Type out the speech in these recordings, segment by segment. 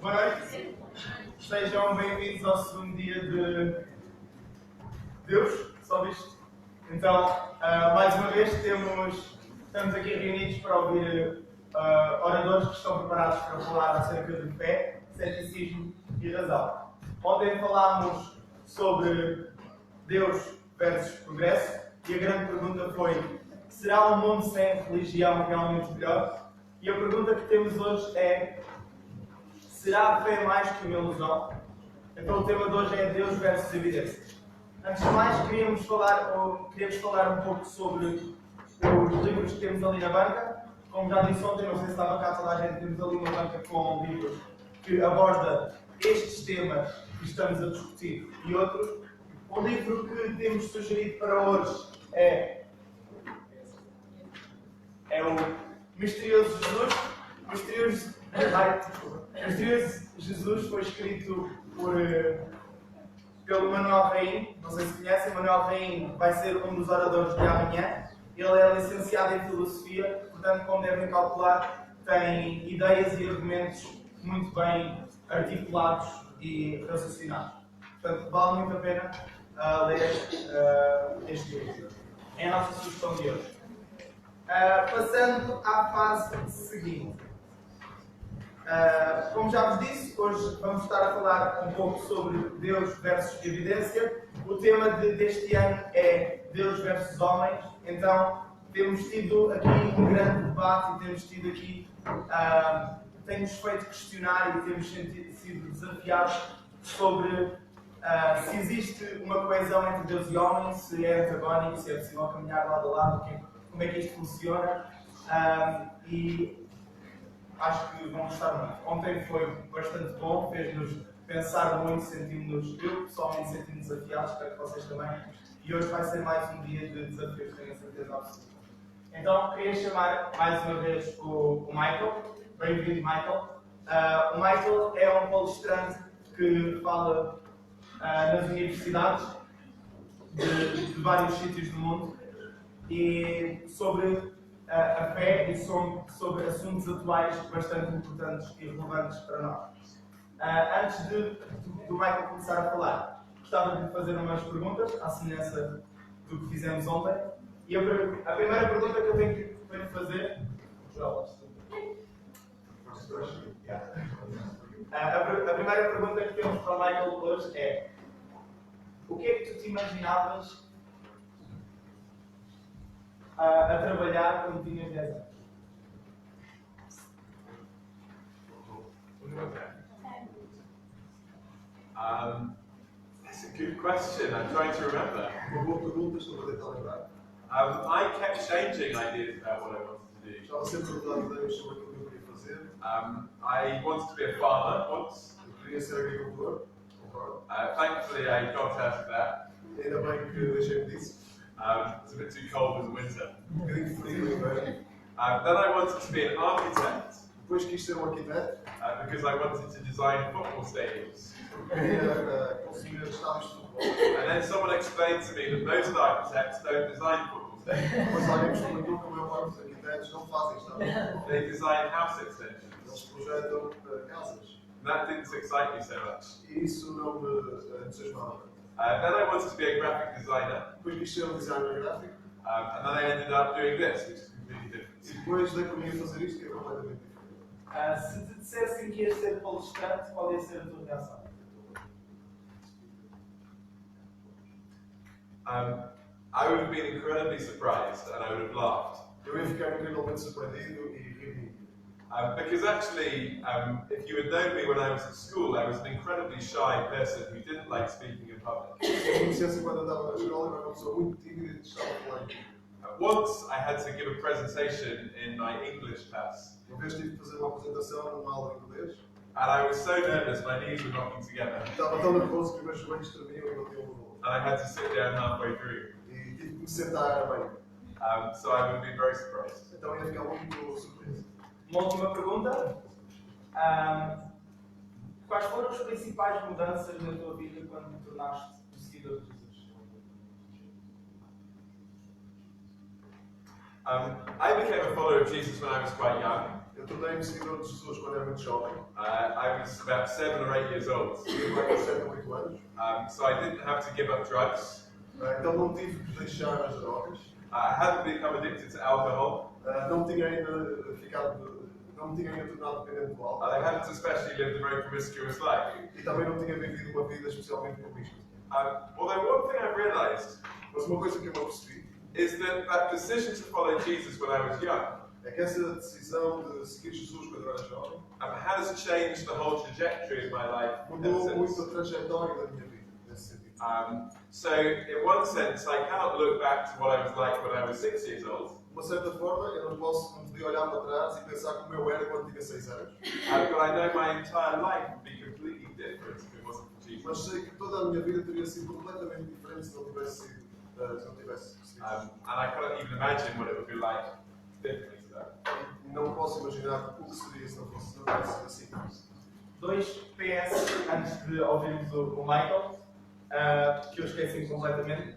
Boa noite, sejam bem-vindos ao segundo dia de Deus, só visto. Então, mais uma vez estamos aqui reunidos para ouvir oradores que estão preparados para falar acerca de fé, ceticismo e razão. Ontem falámos sobre Deus versus progresso e a grande pergunta foi: será um mundo sem religião realmente melhor? E a pergunta que temos hoje é: será a fé mais que uma ilusão? Então o tema de hoje é Deus versus evidências. Antes de mais, queríamos falar um pouco sobre os livros que temos ali na banca. Como já disse ontem, não sei se estava cá toda a gente, temos ali uma banca com livros que aborda estes temas que estamos a discutir e outros. O livro que temos sugerido para hoje é o Misterioso Jesus. Misterioso Jesus foi escrito pelo Manuel Rainho. Não sei se conhecem, Manuel Rainho vai ser um dos oradores de amanhã. Ele é licenciado em filosofia, portanto, como devem calcular, tem ideias e argumentos muito bem articulados e raciocinados. Portanto, vale muito a pena ler este livro. É a nossa sugestão de hoje. Passando à fase seguinte. Como já vos disse, hoje vamos estar a falar um pouco sobre Deus versus evidência. O tema deste ano é Deus versus homens. Então, temos tido aqui um grande debate e temos tido aqui, temos feito questionário e temos sido desafiados sobre se existe uma coesão entre Deus e homem, se é antagónico, se é possível caminhar lado a lado, como é que isto funciona. E acho que vão gostar muito. Ontem foi bastante bom, fez-nos pensar muito, eu pessoalmente senti-me desafiados, espero que vocês também. E hoje vai ser mais um dia de desafios, tenho a certeza absoluta. Então, queria chamar mais uma vez o Michael. Bem-vindo, Michael. O Michael é um palestrante que fala nas universidades de vários sítios do mundo e sobre a fé e sobre assuntos atuais bastante importantes e relevantes para nós. Antes do Michael começar a falar, gostava de lhe fazer umas perguntas, à semelhança do que fizemos ontem. E a primeira pergunta que eu tenho para lhe fazer... A primeira pergunta que temos para o Michael hoje é: o que é que tu te imaginavas a trabalhar quando tinhas 10 anos? That's a good question. I'm trying to remember. Uma boa pergunta, estou a tentar lembrar. I kept changing ideas about what I wanted to do. Estava sempre a mudar ideias sobre aquilo que eu queria fazer. I wanted to be a farmer once. Eu queria ser agricultor, concordo. Thankfully, I got out of that. Ainda bem que deixei-me disso. It's a bit too cold in the winter. Bocadinho frio no inverno. Then I wanted to be an architect. Depois quis ser arquiteto. Because I wanted to design football stadiums. Queria conseguir estádios de futebol. And then someone explained to me that most architects don't design football stadiums. Mas alguém me explicou que a maior parte dos arquitetos não fazem estádios. They design house extensions. Eles projetam casas. And that didn't excite me so much. E isso não me entusiasmava. Then I wanted to be a graphic designer. Depois quis ser designer gráfico. And then I ended up doing this, which is completely different. E depois dei por mim a fazer isto, que é completamente diferente. Se te dissessem que ias ser palestrante, qual ia ser a tua reação? I would have been incredibly surprised and I would have laughed. Eu ia ficar incrivelmente surpreendido e rir. Because actually, if you had known me when I was at school, I was an incredibly shy person who didn't like speaking in public. Se eu conhecesse quando andava na escola, eu era uma pessoa muito tímida e estava falando. Once I had to give a presentation in my English class. Uma vez tive de fazer uma apresentação numa aula de inglês. And I was so nervous, my knees were knocking together. Estava tão nervoso que os meus joelhos tremiam e batiam no rolo. And I had to sit down halfway through. E tive que me sentar bem. So I would have been very surprised. Então ia ficar muito surpreso. Uma última pergunta. Quais foram as principais mudanças na tua vida quando te tornaste o seguidor de Jesus? I became a follower of Jesus when I was quite young. Eu tornei-me seguidor de Jesus quando era muito jovem. I was about 7 or 8 years old. Tinha mais de 7 ou 8 anos. So I didn't have to give up drugs. Então não tive que deixar as drogas. I hadn't become addicted to alcohol. Não me tinha ainda tornado dependente do álcool. I hadn't especially lived a very promiscuous life. E também não tinha vivido uma vida especialmente promíscua. Although one thing I've realised Mas uma coisa que eu percebi is that decision to follow Jesus when I was young é que essa decisão de seguir Jesus quando eu era jovem has changed the whole trajectory of my life mudou ever muito since. a trajetória da minha vida, nesse sentido. So in one sense, I cannot look back to what I was like when I was 6 years old. De uma certa forma, eu não podia olhar para trás e pensar como eu era quando tinha 6 anos. But I know my entire life would be completely different if it wasn't for Jesus. Mas sei que toda a minha vida teria sido completamente diferente se não tivesse sido. And I cannot even imagine what it would be like differently to that. Não posso imaginar o que seria se não tivesse sido assim. 2 PS antes de ouvirmos o Michael, que eu esqueci completamente.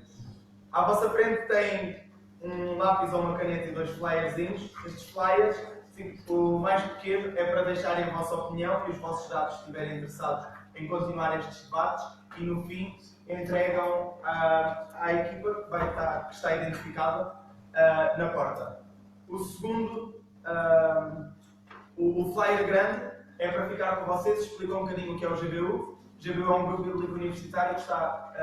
À vossa frente tem um lápis ou uma caneta e 2 flyerzinhos. Estes flyers, sim, o mais pequeno é para deixarem a vossa opinião e os vossos dados estiverem interessados em continuar estes debates e no fim entregam à equipa que está identificada na porta. O segundo, o flyer grande, é para ficar com vocês, explica um bocadinho o que é o GBU. GBU é um grupo bíblico universitário que está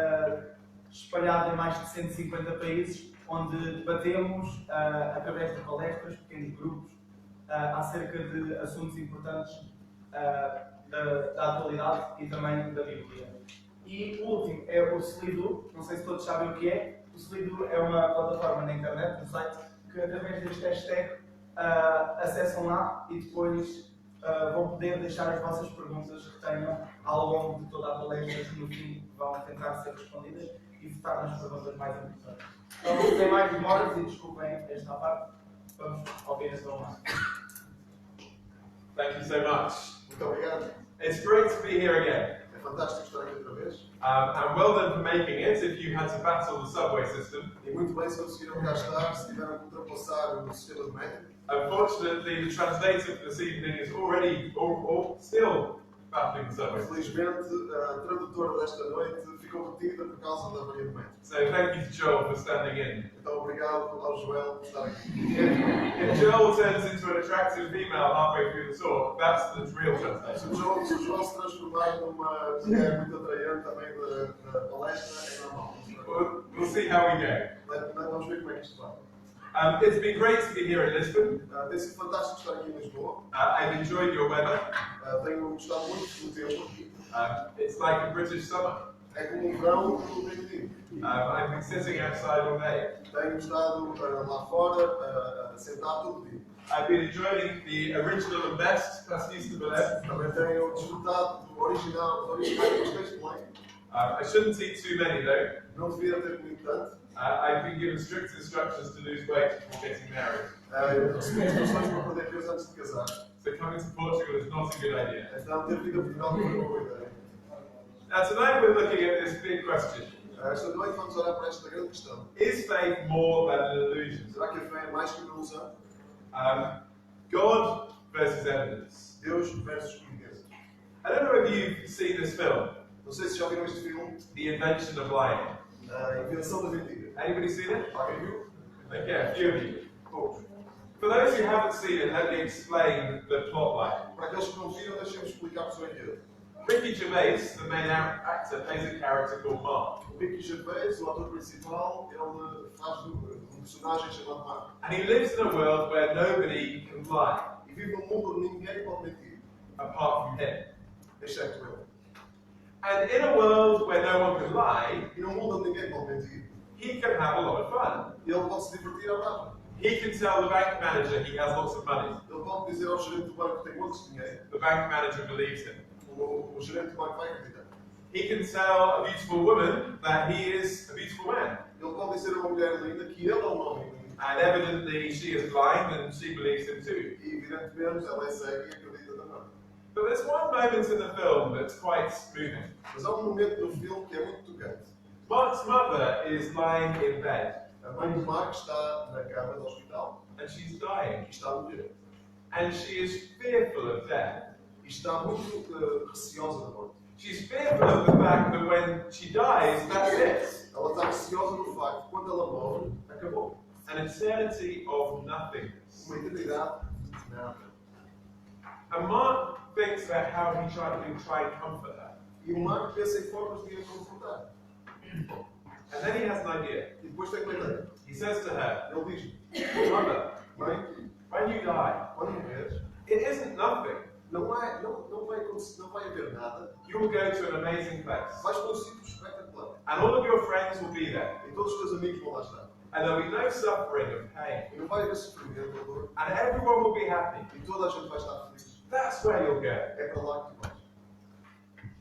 espalhado em mais de 150 países, onde debatemos, através de palestras, pequenos grupos, acerca de assuntos importantes da atualidade e também da Bíblia. E o último é o Slido, não sei se todos sabem o que é. O Slido é uma plataforma na internet, um site, que através deste hashtag acessam lá e depois vão poder deixar as vossas perguntas que tenham ao longo de toda a palestra, que no fim vão tentar ser respondidas e votar nas perguntas mais importantes. Então, sem mais demoras e desculpem esta parte, vamos ouvir esta uma. Thank you so much. Muito obrigado. It's great to be here again. É fantástico estar aqui outra vez. And well done for making it if you had to battle the subway system. E muito bem se conseguiram cá estar, se tiveram que ultrapassar o sistema de metro. Unfortunately, the translator for this evening is already or still battling the subway. Infelizmente, a tradutora desta noite ficou retida por causa da avaria do metro. So thank you to Joel for standing in. Então, obrigado ao Joel por estar aqui. If Joel turns into an attractive female halfway through the talk, that's the real Se translation. o Joel se transformar numa mulher muito atraente também da palestra, é normal. We'll see how we go. Vamos ver como é que isto vai. It's been great to be here in Lisbon. Tem sido fantástico estar aqui em Lisboa. I've enjoyed your weather. Tenho gostado muito do tempo aqui. It's like a British summer. É como um verão no Reino Unido. I've been sitting outside all day. Tenho estado lá fora, sentado todo dia. I've been enjoying the original and best pastéis de Belém. Também tenho desfrutado dos originais pastéis de Belém. I shouldn't eat too many though. Não devia ter comido tanto. I've been given strict instructions to lose weight before getting married. Eu recebi instruções para perder peso antes de casar. So coming to Portugal is not a good idea. Então, ter vindo a Portugal não foi uma boa ideia. Now tonight we're looking at this big question. Esta noite vamos olhar para esta grande questão. Is faith more than an illusion? Será que a fé é mais que uma ilusão? God versus evidence. Deus versus evidência. I don't know if you've seen this film, Não sei se já viram este filme, The Invention of Lying. A Invenção da Mentira. Anybody seen it? Alguém viu? Okay, a few of you. Todos. For those who haven't seen it, let me explain the plot line. Para aqueles que não viram, deixem-me explicar-vos o enredo. Ricky Gervais, the main actor, plays a character called Mark. O Ricky Gervais, o ator principal, ele faz um personagem chamado Mark. And he lives in a world where nobody can lie, E vive num mundo onde ninguém pode mentir, apart from him. exceto ele. And in a world where no one can lie, E num mundo onde ninguém pode mentir, he can have a lot of fun. ele pode se divertir ao lado. He can tell the bank manager he has lots of money. Ele pode dizer ao gerente do banco que tem montes de dinheiro. The bank manager believes him. O gerente do banco vai acreditar. He can tell a beautiful woman that he is a beautiful man. Ele pode dizer a uma mulher linda que ele é um homem lindo. And evidently she is blind and she believes him too. E evidentemente ela é cega e acredita também. But there's one moment in the film that's quite moving. Mas há um momento no filme que é muito tocante. Mark's mother is lying in bed A mãe do Mark está na cama do hospital and she's dying. e está a morrer. and she is fearful of death. E está muito receosa da morte. She's fearful of the fact that when she dies, that's it. Ela está receosa do facto que quando ela morre, acabou. An eternity of nothingness. Uma eternidade de nada. And Mark thinks about how he try and comfort her. E o Marco pensa em formas de a confortar. And then he has an idea. E depois tem uma ideia. He says to her, Ele diz: Mother, Mãe, when you die, quando morreres, it isn't nothing. não vai haver nada. You will go to an amazing place. Vais para um sítio espetacular. And all of your friends will be there. E todos os teus amigos vão lá estar. And there'll be no suffering or pain. E não vai haver sofrimento ou dor. And everyone will be happy. E toda a gente vai estar feliz. That's where you'll go. É para lá que tu vais.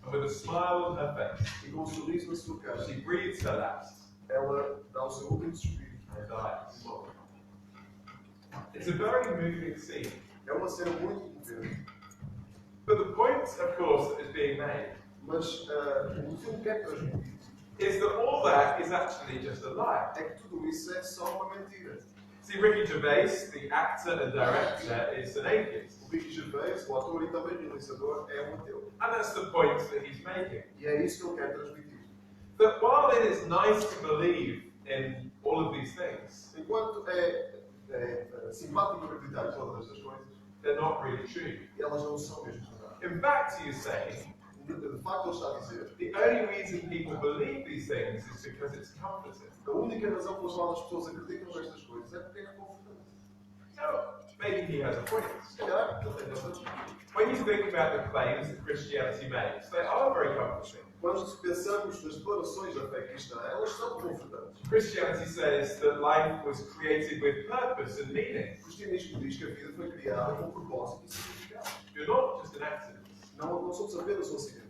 And with a smile on her face, E com um sorriso na sua cara, she breathes her last ela dá o seu último suspiro. and dies. E morre. It's a very moving scene. É uma cena muito comovente. But the point, of course, that is being made Mas o filme quer transmitir is that all that is actually just a lie. é que tudo isso é só uma mentira. See, Ricky Gervais, the actor and director, is an atheist. O Ricky Gervais, o ator e também realizador, é um ateu. And that's the point that he's making. E é isso que ele quer transmitir. That while it is nice to believe in all of these things, Enquanto é simpático acreditar em todas estas coisas, they're not really true. elas não são mesmo verdade. In fact, he is saying, De facto, ele está a dizer: the only reason people believe these things is because it's comforting. a única razão pela qual as pessoas acreditam nestas coisas é porque é confortante. So, maybe he has a point. Se calhar, ele tem bastante. When you think about the claims that Christianity makes, they are very comforting. Quando pensamos nas declarações da fé cristã, elas são confortantes. Christianity says that life was created with purpose and meaning. O cristianismo diz que a vida foi criada com propósito e significado. You're not just an accident. Não somos apenas um acidente.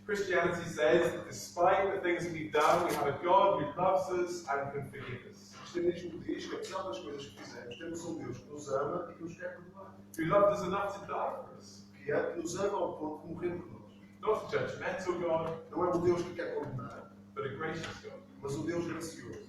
Christianity says that despite the things that we've done, we have a God who loves us and can forgive us. O cristianismo diz que, apesar das coisas que fizemos, temos um Deus que nos ama e que nos quer perdoar. Who loved us enough to die for us. Que nos ama ao ponto de morrer por nós. Not a judgmental God, Não é um Deus que quer condenar, but a gracious God. mas um Deus gracioso.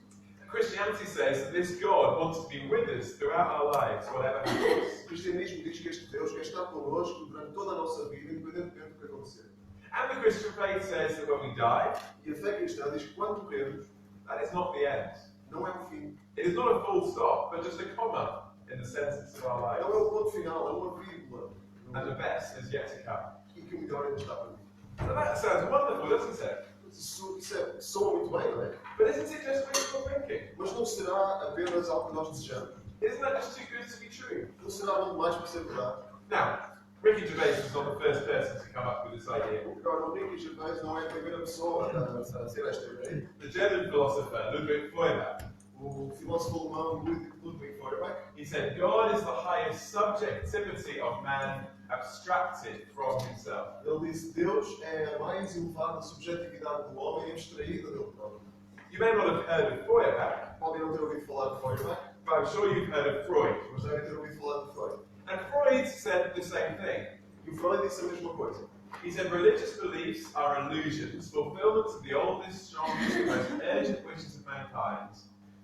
Christianity says that this God wants to be with us throughout our lives, whatever happens. O cristianismo diz que este Deus quer estar connosco durante toda a nossa vida, independentemente do que acontecer. And the Christian faith says that when we die, E a fé cristã diz que quando morremos, that is not the end. não é o fim. It is not a full stop, but just a comma in the sentence of our Não é lives. o ponto final, é uma vírgula. And the best is yet to come. E que o melhor ainda está para mim. So that sounds wonderful, doesn't it? Isso soa muito bem, não é? But isn't it just wishful thinking? Mas não será apenas algo que nós desejamos. Isn't that just too good to be true? Não será algo demais para ser verdade. Now, Ricky Gervais was not the first person to come up with this idea. Agora, o Ricky Gervais não é a primeira pessoa a ter esta ideia. The German philosopher Ludwig Feuerbach, O filósofo alemão Ludwig Feuerbach, he said, God is the highest subjectivity of man abstracted from himself. ele disse: Deus é a mais elevada subjetividade do homem abstraída dele próprio. You may not have heard of Feuerbach, Podem não ter ouvido falar de Feuerbach, but I'm sure you've heard of Freud. mas devem ter ouvido falar de Freud. And Freud said the same thing. E o Freud disse a mesma coisa. He said religious beliefs are illusions, fulfillments of the oldest, strongest, and most urgent wishes of mankind.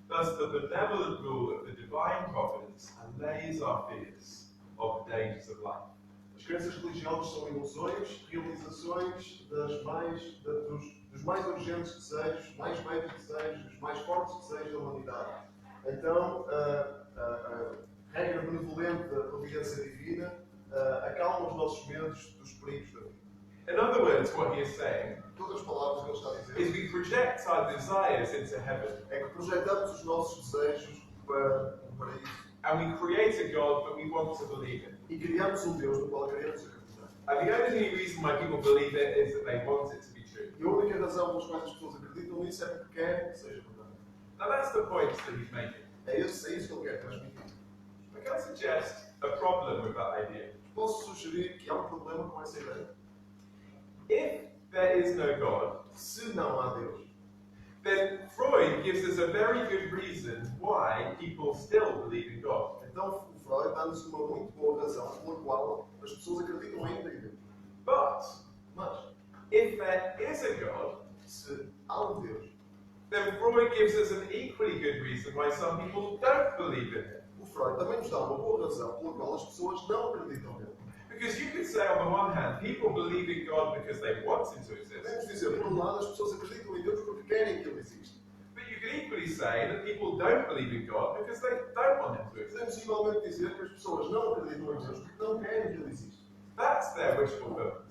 Thus, the benevolent rule of the divine providence allays our fears of the dangers of life. As crenças religiosas são ilusões, realizações dos mais urgentes desejos, mais belos desejos, mais fortes desejos da humanidade. Então, a regra benevolente da providência divina acalma os nossos medos dos perigos da vida. In other words, what he is saying Em outras palavras, o que ele está a is dizer we project our desires into heaven é que projetamos os nossos desejos para o paraíso and we create a God that we want to believe in. e criamos um Deus no qual queremos acreditar. And the only reason why people believe it is that they want it to be true. E a única razão pelas quais as pessoas acreditam nisso é porque querem que seja verdade. Now that's the point that he's making. É isso que ele quer transmitir. I can suggest a problem with that idea. Posso sugerir que há um problema com essa ideia. If there is no God, Se não há Deus, then Freud gives us a very good reason why people still believe in God. então o Freud dá-nos uma muito boa razão pela qual as pessoas acreditam ainda em Deus. But Mas, if there is a God, se há um Deus, then Freud gives us an equally good reason why some people don't believe in Him. o Freud também nos dá uma boa razão pela qual as pessoas não acreditam nele. Because you could say, on the one hand, people believe in God because they want Him to exist. Podemos dizer, por um lado, as pessoas acreditam em Deus porque querem que ele exista. But you could equally say that people don't believe in God because they don't want Him to exist. Podemos igualmente dizer que as pessoas não acreditam em Deus porque não querem que ele exista. That's their wish fulfillment.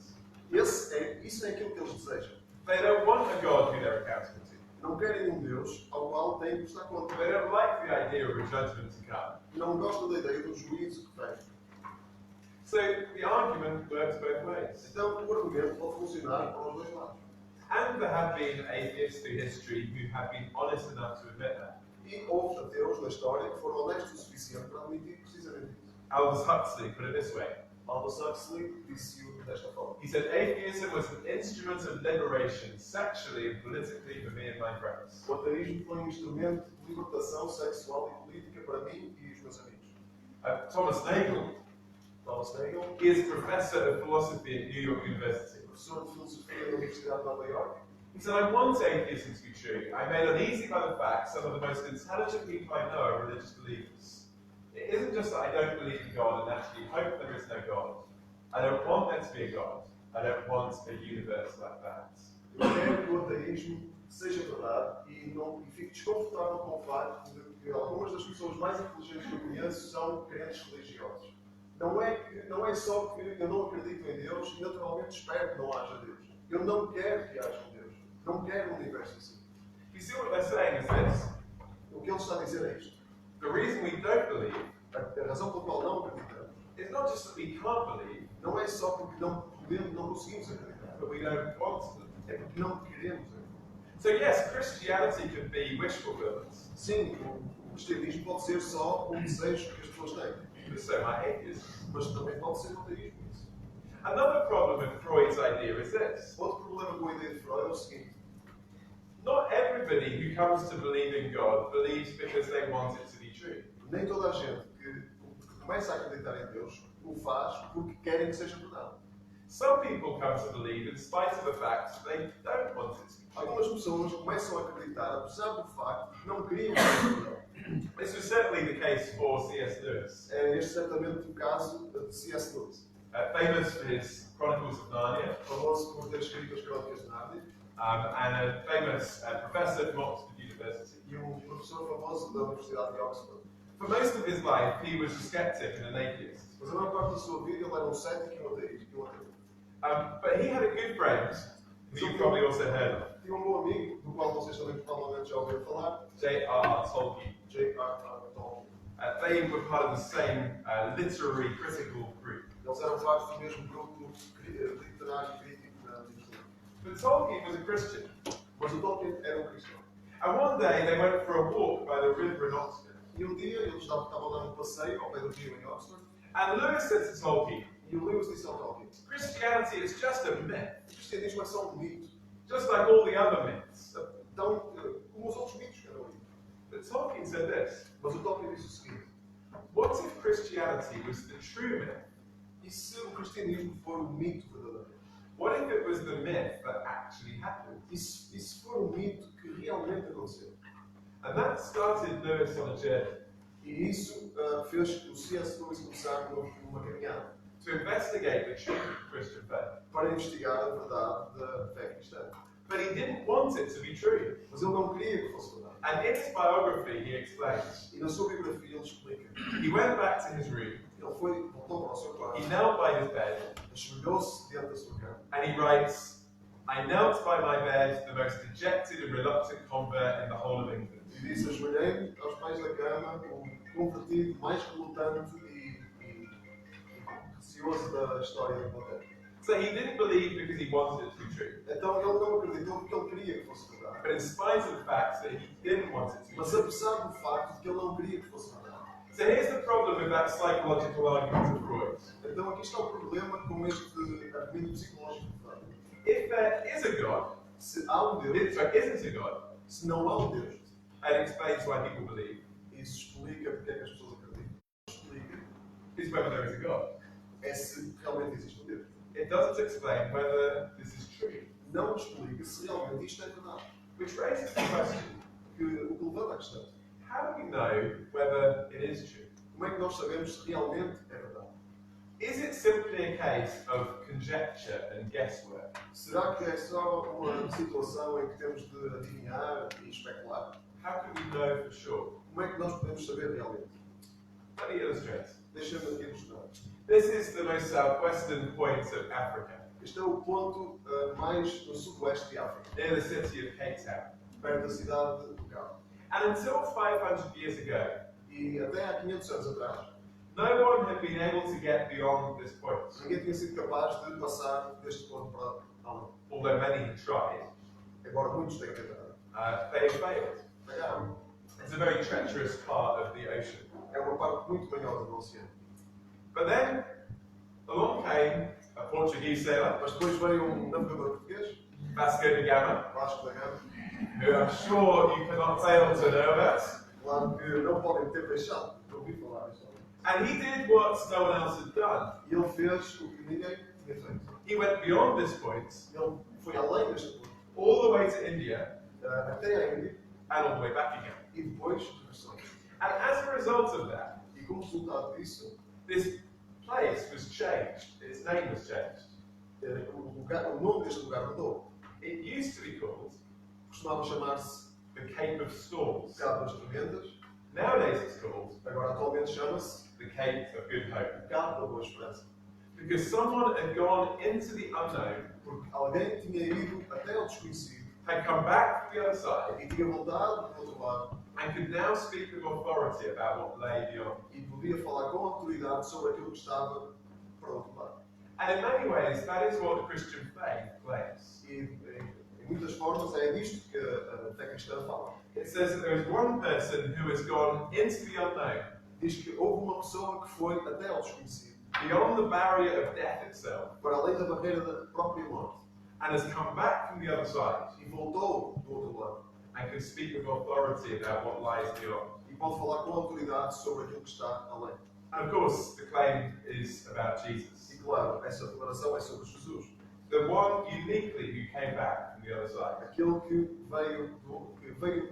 Isso é aquilo que eles desejam. They don't want a God who they're accountable to. Não querem um Deus ao qual têm que prestar conta. They don't like the idea of a judgment to come. Não gostam da ideia do juízo que vem. So the argument works both ways. Então, o argumento pode funcionar para os dois lados. And there have been atheists through history who have been honest enough to admit that. E houve ateus na história que foram honestos o suficiente para admitir precisamente isso. Aldous Huxley put it this way. Aldous Huxley disse-o desta forma. He said, atheism was an instrument of liberation, sexually and politically, for me and my friends. O ateísmo foi um instrumento de libertação sexual e política para mim e os meus amigos. Thomas Nagel, Thomas Nagel, he is professor of philosophy at New York University. professor de filosofia na Universidade de Nova Iorque, He said, I want atheism to be true. I'm made uneasy by the fact some of the most intelligent people I know are religious believers. It isn't just that I don't believe in God and actually hope there is no God. I don't want there to be a God. I don't want a universe like that. eu quero que o ateísmo seja verdade e fico desconfortável com o facto de que algumas das pessoas mais inteligentes que eu conheço são crentes religiosos. Não é só que eu não acredito em Deus e naturalmente espero que não haja Deus. Eu não quero que haja um Deus. Não quero um universo assim. You see what they're saying is this. O que ele está a dizer é isto. The reason we don't believe A razão pela qual não acreditamos is not just that we can't believe, não é só porque não conseguimos acreditar, but we don't want to. é porque não queremos acreditar. So yes, Christianity can be wish fulfillment, Sim, o cristianismo pode ser só um desejo que as pessoas têm, but so might atheism. mas também pode ser o ateísmo. Isso. Another problem with Freud's idea is this. Outro problema com a ideia de Freud é o seguinte: Not everybody who comes to believe in God believes because they want it to be true. nem toda a gente que começa a acreditar em Deus o faz porque querem que seja verdade. Some people come to believe in spite of the fact that they don't want it to be true. Algumas pessoas começam a acreditar apesar do facto de que não queriam que seja verdade. This was certainly the case for C.S. Lewis, É este certamente o caso de C.S. Lewis, famous for his Chronicles of Narnia, famoso por ter escrito as Crónicas de Nárnia and a famous professor from Oxford University. e um professor famoso da Universidade de Oxford. For most of his life, he was a skeptic and an atheist. Mas a maior parte da sua vida ele era um cético e um ateu. But he had a good friend, who you've probably also heard of, Tinha um bom amigo, do qual vocês também provavelmente já ouviram falar, J.R.R. Tolkien. J.R.R. Tolkien. They were part of the same literary critical group. Eles eram parte do mesmo grupo literário e crítico na universidade. But Tolkien was a Christian. Mas o Tolkien era um cristão. And one day they went for a walk by the river in Oxford. E um dia eles estavam a dar um passeio ao pé do rio em Oxford And Lewis said to Tolkien, e o Lewis disse ao Tolkien: Christianity is just a myth, o cristianismo é só um mito, just like all the other myths. tão como os outros mitos que eram ali. But Tolkien said this, Mas o Tolkien disse o seguinte: what if Christianity was the true myth? e se o cristianismo for o mito verdadeiro? What if it was the myth that actually happened? E se for o mito que realmente aconteceu? And that started Lewis on a journey E isso fez o C.S. Lewis começar numa caminhada to investigate the truth of Christian faith. para investigar a verdade da fé cristã. But he didn't want it to be true. Mas ele não queria que fosse verdade. And in his biography, he explains, E na sua biografia ele explica: he went back to his room, ele voltou para o seu quarto, he knelt by his bed, ajoelhou-se diante da sua cama and he writes, I knelt by my bed, the most dejected and reluctant convert in the whole of England. e disse: ajoelhei-me aos pés da cama, o convertido mais relutante e receoso da história da Inglaterra. So he didn't believe because he wanted it to be true. Então ele não acreditou porque ele queria que fosse verdade. But in spite of the fact that he didn't want it to be Mas true. apesar do facto de que ele não queria que fosse verdade. So here's the problem with that psychological argument of Freud. Então aqui está o problema com este argumento psicológico de Freud. If there is a God, Se há um Deus, if there isn't a God, se não há um Deus, that explains why people believe, isso explica porque é que as pessoas acreditam. Explica is whether there is a God. é se realmente existe um Deus. It doesn't explain whether this is true. Não explica se realmente isto é verdade. Which raises the question, O que levanta a questão: how do we know whether it is true? Como é que nós sabemos se realmente é verdade? Is it simply a case of conjecture and guesswork? Será que é só uma situação em que temos de adivinhar e especular? How can we know for sure? Como é que nós podemos saber realmente? Let me illustrate. Deixa-me aqui mostrar. This is the most southwestern point of Africa, Este é o ponto mais no sudoeste de África, near the city of Cape Town. perto da cidade do Cabo. And until 500 years ago, E até há 500 anos atrás, no one had been able to get beyond this point, ninguém tinha sido capaz de passar deste ponto para além. although many had tried. Embora muitos tenham tentado. They have failed. Falharam. It's a very treacherous part of the ocean. É uma parte muito manhosa do oceano. But then, along came a Portuguese sailor, Mas depois veio um navegador português, Vasco da Gama, Vasco da Gama. who I'm sure you cannot fail to know about. Claro que não podem ter deixado de ouvir falar disto. And he did what no one else had done. E ele fez o que ninguém tinha feito. He went beyond this point, Ele foi além deste ponto, all the way to India, até à Índia, and all the way back again. e depois regressou. And as a result of that, E como resultado disso, this place was changed. Its name was changed. o nome deste lugar mudou. It used to be called Costumava chamar-se the Cape of Storms. Cabo das Tormentas, Nowadays it's called agora atualmente chama-se the Cape of Good Hope. Cabo da Boa Esperança. Because someone had gone into the unknown, Porque alguém tinha ido até ao desconhecido had come back from the other side, e tinha voltado do outro lado and could now speak with authority about what lay beyond. e podia falar com autoridade sobre aquilo que estava para o outro lado. And in many ways, that is what the Christian faith claims. E em muitas formas é disto que a fé cristã fala. It says that there is one person who has gone into the unknown, Diz que houve uma pessoa que foi até ao desconhecido, beyond the barrier of death itself, para além da barreira da própria morte, and has come back from the other side, e voltou do outro lado. and can speak with authority about what lies beyond. E pode falar com autoridade sobre aquilo que está além. And of course, the claim is about E Jesus, claro, essa declaração é sobre Jesus. the one uniquely who came back from the other side. Aquele que veio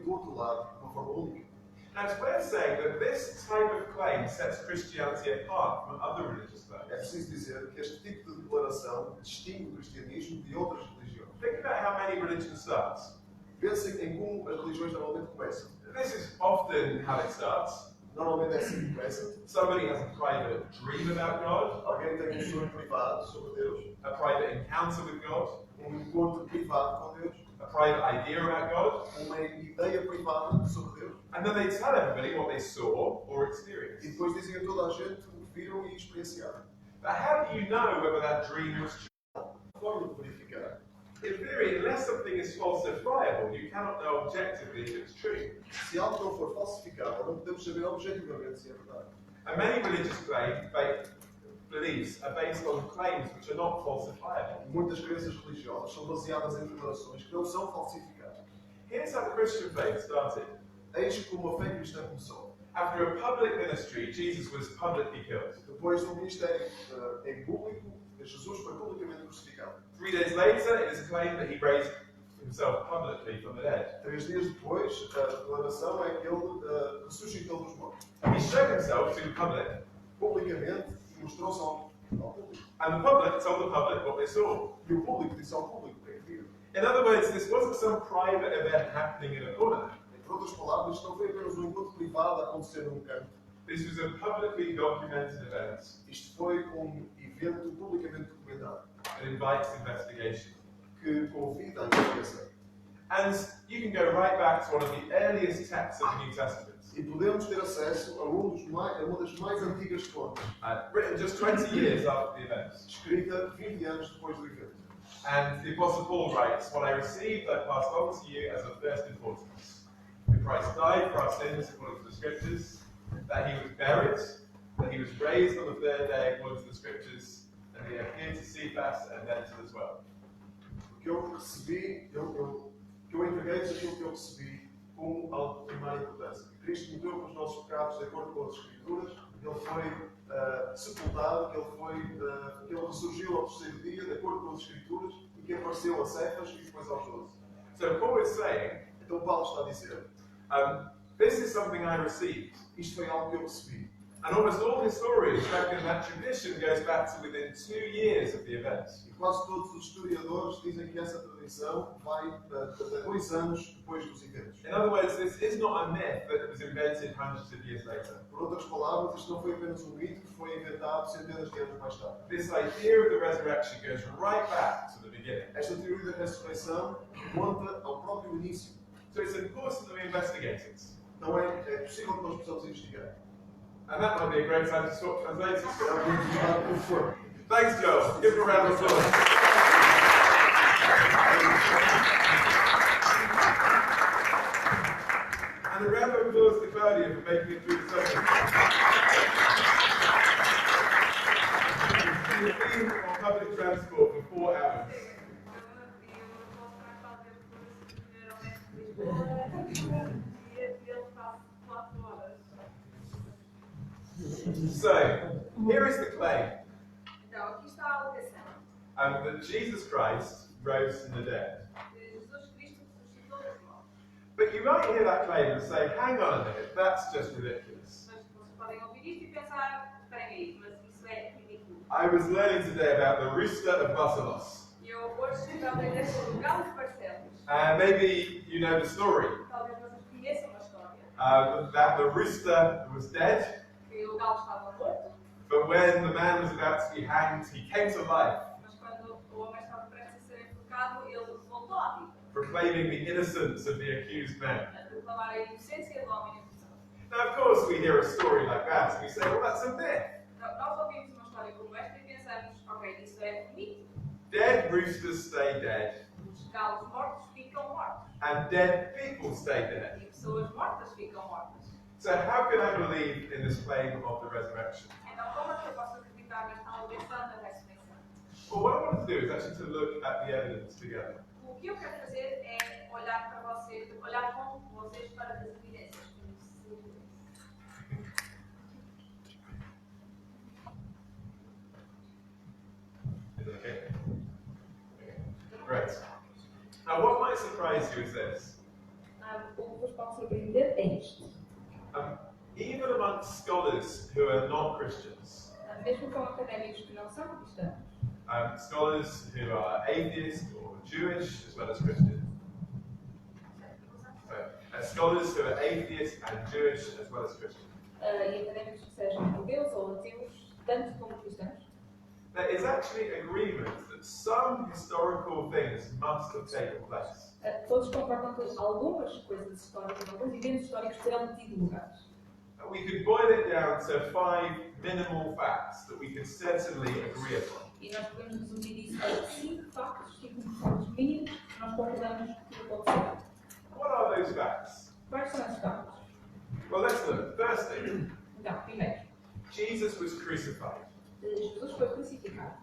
do outro lado de uma forma única. Now, it's worth saying that this type of claim sets Christianity apart from other religious É claims. preciso dizer que este tipo de declaração distingue o cristianismo de outras religiões. Think about how many religions start. Pensem em como as religiões normalmente começam. This is often how it starts. Normalmente é assim que começa. Somebody has a private dream about God, Alguém tem um sonho privado sobre Deus, a private encounter with God, encontro privado com Deus, a private idea about God, uma ideia privada sobre Deus, and then they tell everybody what they saw or experienced. e depois dizem a toda a gente o que viram e experienciaram. But how do you know whether that dream was true? A forma de verificar. In theory, unless something is falsifiable, you cannot know objectively if it's true. Se algo não for falsificável, não podemos saber objetivamente se é verdade. And many religious beliefs are based on claims which are not falsifiable. Muitas crenças religiosas são baseadas em declarações que não são falsificáveis. Here's how the Christian faith started. Eis como a fé cristã começou. After a public ministry, Jesus was publicly killed. Depois do ministério em público, Jesus foi publicamente crucificado. 3 days later, it is claimed that he raised himself publicly from the dead. 3 dias depois, a declaração é que ele ressuscitou dos mortos. He showed himself to the public, Publicamente e mostrou-se ao público. and the public told the public what they saw. E o público disse ao público o que é que viu. In other words, this wasn't some private event happening in a corner. Por outras palavras, isto não foi apenas um encontro privado a acontecer num canto. This was a publicly documented event Isto foi um evento publicamente documentado that invites investigation. que convida a investigação. And you can go right back to one of the earliest texts of the New Testament, E podemos ter acesso a uma das mais antigas fontes, written just 20 years after the event. escrita 20 anos depois do evento. And the Apostle Paul writes, "What I received, I passed on to you as of first importance. That Christ died for our sins according to the Scriptures, that he was buried, that he was raised on the third day according to the Scriptures, and he appeared to Cephas and then to the 12." O que eu recebi, que eu entreguei-vos aquilo que eu recebi como algo de primeira importância. Que Cristo morreu pelos nossos pecados de acordo com as Escrituras, ele foi sepultado, que ele ressurgiu ao terceiro dia de acordo com as Escrituras e que apareceu a Cefas e depois aos 12. So Paul is saying, Então Paulo está a dizer, this is something I received. isto foi algo que eu recebi. And almost all historians reckon that tradition goes back to within 2 years of the event. E quase todos os historiadores dizem que essa tradição vai até 2 anos depois dos eventos. In other words, this is not a myth that was invented hundreds of years later. Por outras palavras, isto não foi apenas um mito que foi inventado centenas de anos mais tarde. This idea of the resurrection goes right back to the beginning. Esta teoria da ressurreição remonta ao próprio início. So it's important that we investigate it. Então é possível que nós possamos investigar. And that might be a great time to swap translators. É o que é por favor. Thanks, Joel. Give him a round of applause. And a round of applause to Claudia for making it through the session. She's been on public transport for 4 hours. So, here is the claim Então, aqui está a alegação that Jesus Christ rose from the dead. de Jesus Cristo ressuscitou dos mortos. But you might hear that claim and say, hang on a minute, that's just ridiculous. Mas vocês podem ouvir isto e pensar, esperem aí, mas isso é ridículo. I was learning today about the rooster of Barcelos. E eu hoje estive a aprender sobre o galo de Barcelos. Maybe you know the story, Talvez vocês conheçam a história. that the rooster was dead, Que o galo estava morto, but when the man was about to be hanged, he came to life, mas quando o homem estava prestes a ser enforcado, ele voltou à vida, proclaiming the innocence of the accused man. a proclamar a inocência do homem acusado. Now, of course, we hear a story like that and we say, well, that's a myth. Então, nós ouvimos uma história como esta e pensamos, ok, isso é um mito. Dead roosters stay dead, Os galos mortos ficam mortos. and dead people stay dead. E pessoas mortas ficam mortas. So how can I believe in this claim of the resurrection? Então, como é que eu posso acreditar nesta alegação da ressurreição? Well, what I want to do is actually to look at the evidence together. O que eu quero fazer é olhar para vocês, olhar com vocês para as evidências. Is it okay? Great. Now, what might surprise you is this. O que vos pode surpreender é isto. Even amongst scholars who are not Christians, Mesmo com académicos que não são cristãos, scholars who are atheist or Jewish as well as Christian, scholars who are atheist and Jewish as well as Christian, e académicos que sejam judeus ou ateus, tanto como cristãos, there is actually agreement that some historical things must have taken place. todos concordam que algumas coisas históricas, alguns eventos históricos terão tido lugar. We could boil it down to 5 minimal facts that we could certainly agree upon. E nós podemos resumir isso a 5 factos, 5 factos mínimos que nós concordamos que aconteceram. What are those facts? Quais são esses factos? Well, let's look. Firstly, Então, primeiro, Jesus was crucified. Jesus foi crucificado.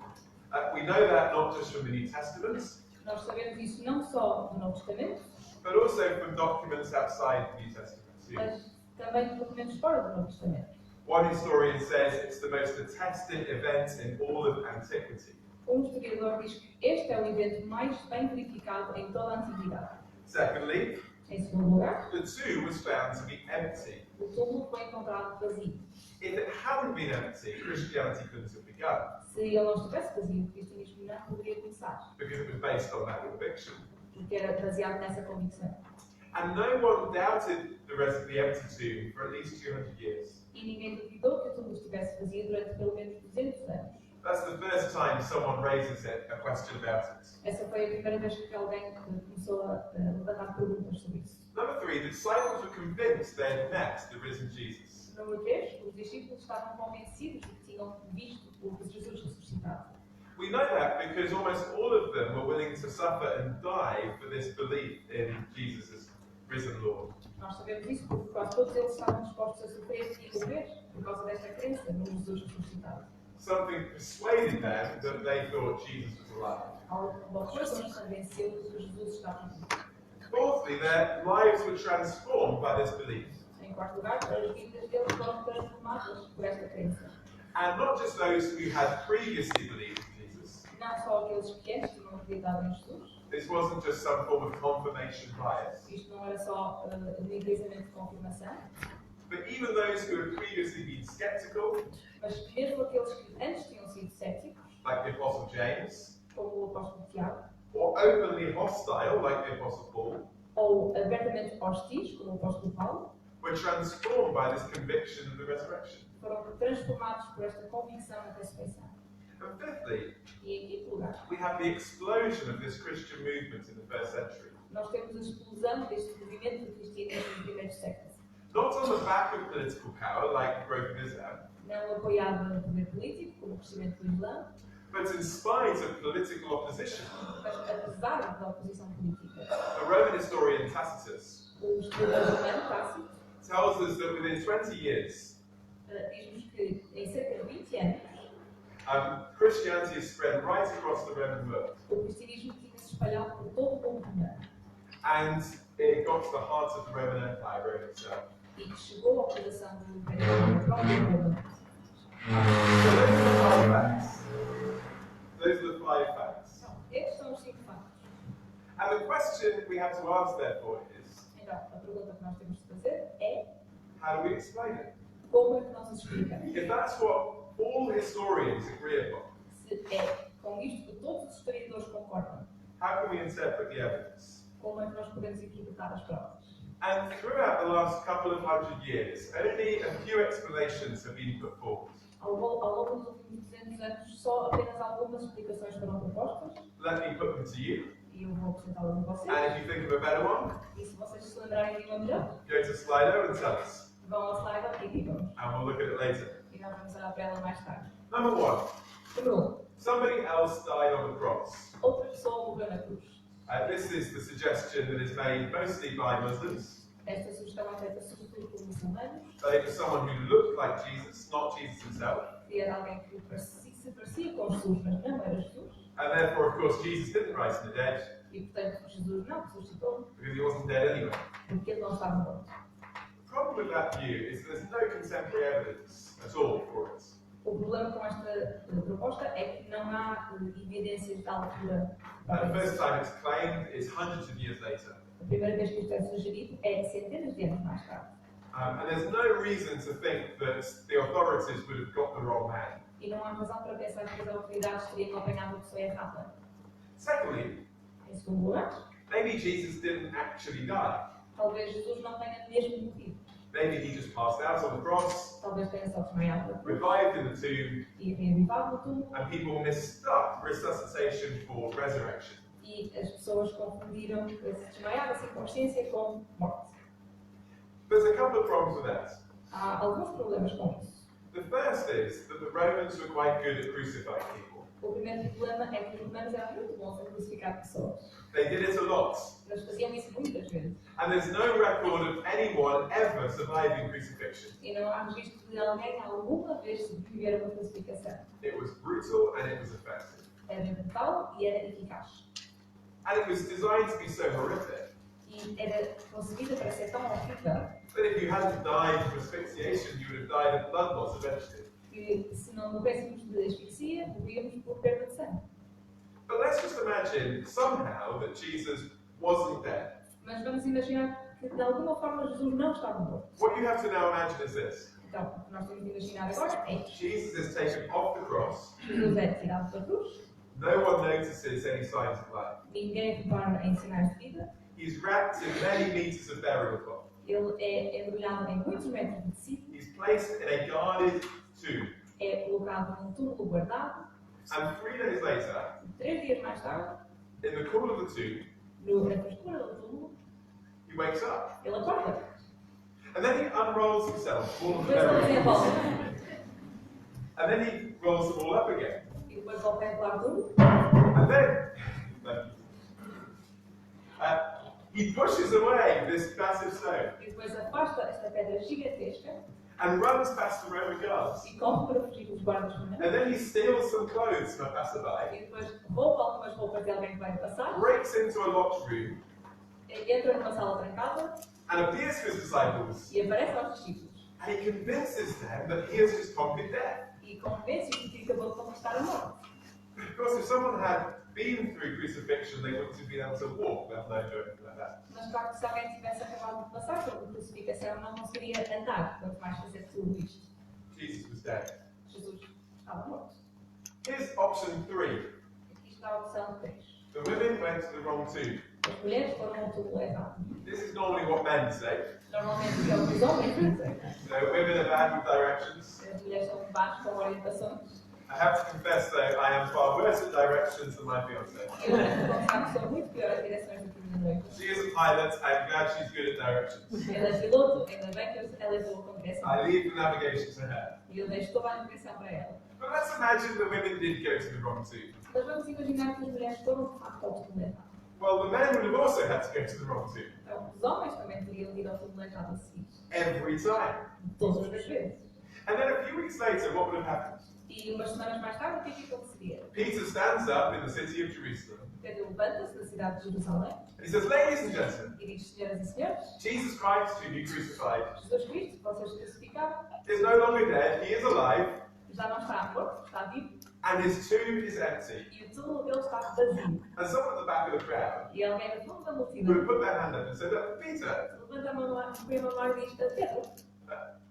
We know that not just from the New Testament, Nós sabemos isso não só do Novo Testamento, but also from documents outside the New Testament too. mas também dos documentos fora do Novo Testamento. One historian says it's the most attested event in all of antiquity. Historiador diz que este é o evento mais bem verificado em toda a antiguidade. Secondly, Em segundo lugar, the tomb was found to be empty. o túmulo foi encontrado vazio. If it hadn't been empty, Christianity couldn't have begun, Se ele não estivesse vazio, o cristianismo não poderia começar, because it was based on that conviction. porque era baseado nessa convicção. And no one doubted the rest of the empty tomb for at least 200 years. E ninguém duvidou que o túmulo estivesse vazio durante pelo menos 200 anos. That's the first time someone raises a question about it. Essa foi a primeira vez que alguém começou a levantar perguntas sobre isso. Number 3, the disciples were convinced they had met the risen Jesus. Número 3, os discípulos estavam convencidos de que tinham visto o Jesus ressuscitado. We know that because almost all of them were willing to suffer and die for this belief in Jesus as risen Lord. Nós sabemos isso porque quase todos eles estavam dispostos a sofrer e morrer por causa desta crença no Jesus ressuscitado. Something persuaded them that they thought Jesus was alive. Alguma coisa nos convenceu de que Jesus estava vivo. Fourthly, their lives were transformed by this belief. Em quarto lugar, as vidas deles foram transformadas por esta crença. And not just those who had previously believed in Jesus. Não só aqueles que antes tinham acreditado em Jesus. This wasn't just some form of confirmation bias. Isto não era só um enraizamento de confirmação. But even those who had previously been skeptical, Mas mesmo aqueles que antes tinham sido céticos, like the Apostle James, como o apóstolo Tiago, or openly hostile, like the Apostle Paul, ou abertamente hostis, como o apóstolo Paulo, were transformed by this conviction of the resurrection. foram transformados por esta convicção da ressurreição. And fifthly, E em quinto lugar, we have the explosion of this Christian movement in the first century. nós temos a explosão deste movimento do cristianismo no primeiro século. Not on the back of political power, like the growth of Islam, Não apoiado no poder político, como o crescimento do Islã, but in spite of political opposition. mas apesar da oposição política. A Roman historian, Tacitus, O historiador romano, Tácito, tells us that within 20 years, diz-nos que em cerca de 20 anos, Christianity has spread right across the Roman world. o cristianismo tinha se espalhado por todo o mundo romano And it got to the heart of the Roman Empire, Rome itself. e que chegou ao coração do império próprio Roma. So those are the 5 facts. Those are the 5 facts. Então, estes são os 5 factos. And the question we have to ask, therefore, is Então, a pergunta que nós temos de fazer é how do we explain it? como é que nós explicamos? If that's what all historians agree upon, Se é com isto que todos os historiadores concordam, how can we interpret the evidence? como é que nós podemos interpretar as provas? And throughout the last couple of 100 years, only a few explanations have been put forward. Ao longo dos últimos 200 anos, só apenas algumas explicações foram propostas Let me put them to you. e eu vou apresentá-las a vocês. And if you think of a better one, E se vocês se lembrarem de uma melhor, go to Slido and tell us. vão ao slide e digam-nos. And we'll look at it later. E nós vamos olhar para ela mais tarde. Number 1. Número 1. Somebody else died on the cross. Outra pessoa morreu na cruz. This is the suggestion that is made mostly by Muslims. Esta sugestão é feita sobretudo por muçulmanos. That it was someone who looked like Jesus, not Jesus himself. Que era alguém que se parecia com Jesus, mas não era Jesus. And therefore, of course, Jesus didn't rise from the dead E portanto Jesus não ressuscitou, because he wasn't dead anyway. porque ele não estava morto. The problem with that view is there's no contemporary evidence at all for it. O problema com esta proposta é que não há evidências da altura. And the first time it's claimed is hundreds of years later. A primeira vez que isto é sugerido é centenas de anos mais tarde. And there's no reason to think that the authorities would have got the wrong man. E não há razão para pensar que as autoridades teriam apanhado a pessoa errada. Secondly, Em segundo lugar, maybe Jesus didn't actually die. talvez Jesus não tenha mesmo morrido. Maybe he just passed out on the cross, Talvez tenha só desmaiado na cruz revived in the tomb, e reavivado no túmulo. and people mistook resuscitation for resurrection. E as pessoas confundiram esse desmaiar, essa inconsciência, com morte. There's a couple of problems with that. Há alguns problemas com isso. The first is that the Romans were quite good at crucifying people. O primeiro problema é que os romanos eram muito bons a crucificar pessoas. They did it a lot. Eles faziam isso muitas vezes. And there's no record of anyone ever surviving crucifixion. E não há registro de alguém alguma vez sobreviver a uma crucificação. It was brutal and it was effective. Era brutal e era eficaz. And it was designed to be so horrific E era concebida para ser tão horrível that if you hadn't died from asphyxiation, you would have died of blood loss eventually. que, se não morrêssemos de asfixia, morríamos por perda de sangue. But let's just imagine somehow that Jesus wasn't dead. Mas vamos imaginar que, de alguma forma, Jesus não estava morto. What you have to now imagine is this. Então, o que nós temos de imaginar agora é Jesus is taken off the cross. Jesus é tirado da cruz, No one notices any signs of life. ninguém repara em sinais de vida, He's wrapped in many meters of burial cloth. ele é embrulhado em muitos metros de tecido, He's placed in a guarded tomb. é colocado num túmulo guardado, And 3 days later, 3 dias mais tarde, in the cool of the tomb, na frescura do túmulo, he wakes up. ele acorda. And then he unrolls himself, all of the Depois ele burial desenvolve. cloth. And then he rolls them all up again. E depois volta a enrolar tudo. And then, he pushes away this massive stone E depois afasta esta pedra gigantesca and runs past the Roman guards. e corre para fugir dos guardas romanos. And then he steals some clothes from a passerby, E depois rouba algumas roupas de alguém que vai passar, breaks into a locked room, entra numa sala trancada and appears to his disciples. e aparece aos discípulos. And he convinces them that he has just conquered death. E convence-os de que acabou de conquistar a morte. Of course, if someone had been through crucifixion, they wouldn't have been able to walk, let alone do anything like that. Mas claro que se alguém tivesse acabado de passar pela crucificação, não conseguiria andar, quanto mais fazer tudo isto. Jesus was dead. Jesus estava morto. Here's option 3. Aqui está a opção 3. The women went to the wrong tomb. As mulheres foram ao túmulo errado. This is normally what men say. Normalmente é o que os homens dizem. Women are bad with directions. As mulheres são más com orientações. I have to confess though, I am far worse at directions than my fiancée. Eu devo confessar que sou muito pior a direções do que a minha noiva. She is a pilot, I'm glad she's good at directions. Ela é piloto, ainda bem que ela é boa com direção. I leave the navigation to her. E eu deixo toda a direção para ela. But let's imagine the women did go to the wrong tomb. Mas vamos imaginar que as mulheres foram de facto ao túmulo errado. Well, the men would have also had to go to the wrong tomb. Então, os homens também teriam de ir ao túmulo errado a seguir. Every time. Todas as vezes. And then a few weeks later, what would have happened? E umas semanas mais tarde, o que é que aconteceria? Peter stands up in the city of Jerusalem. Pedro levanta-se na cidade de Jerusalém And he says, ladies and gentlemen, e diz: Senhoras e senhores, Jesus Christ, whom you crucified, Jesus Cristo, vocês crucificaram, is no longer dead, he is alive, já não está morto, está vivo, and his tomb is empty. e o túmulo dele está vazio. And someone at the back of the crowd E alguém no fundo da would multidão put their hand up and say, look, Peter, levanta a mão lá, põe a mão lá e diz: Pedro,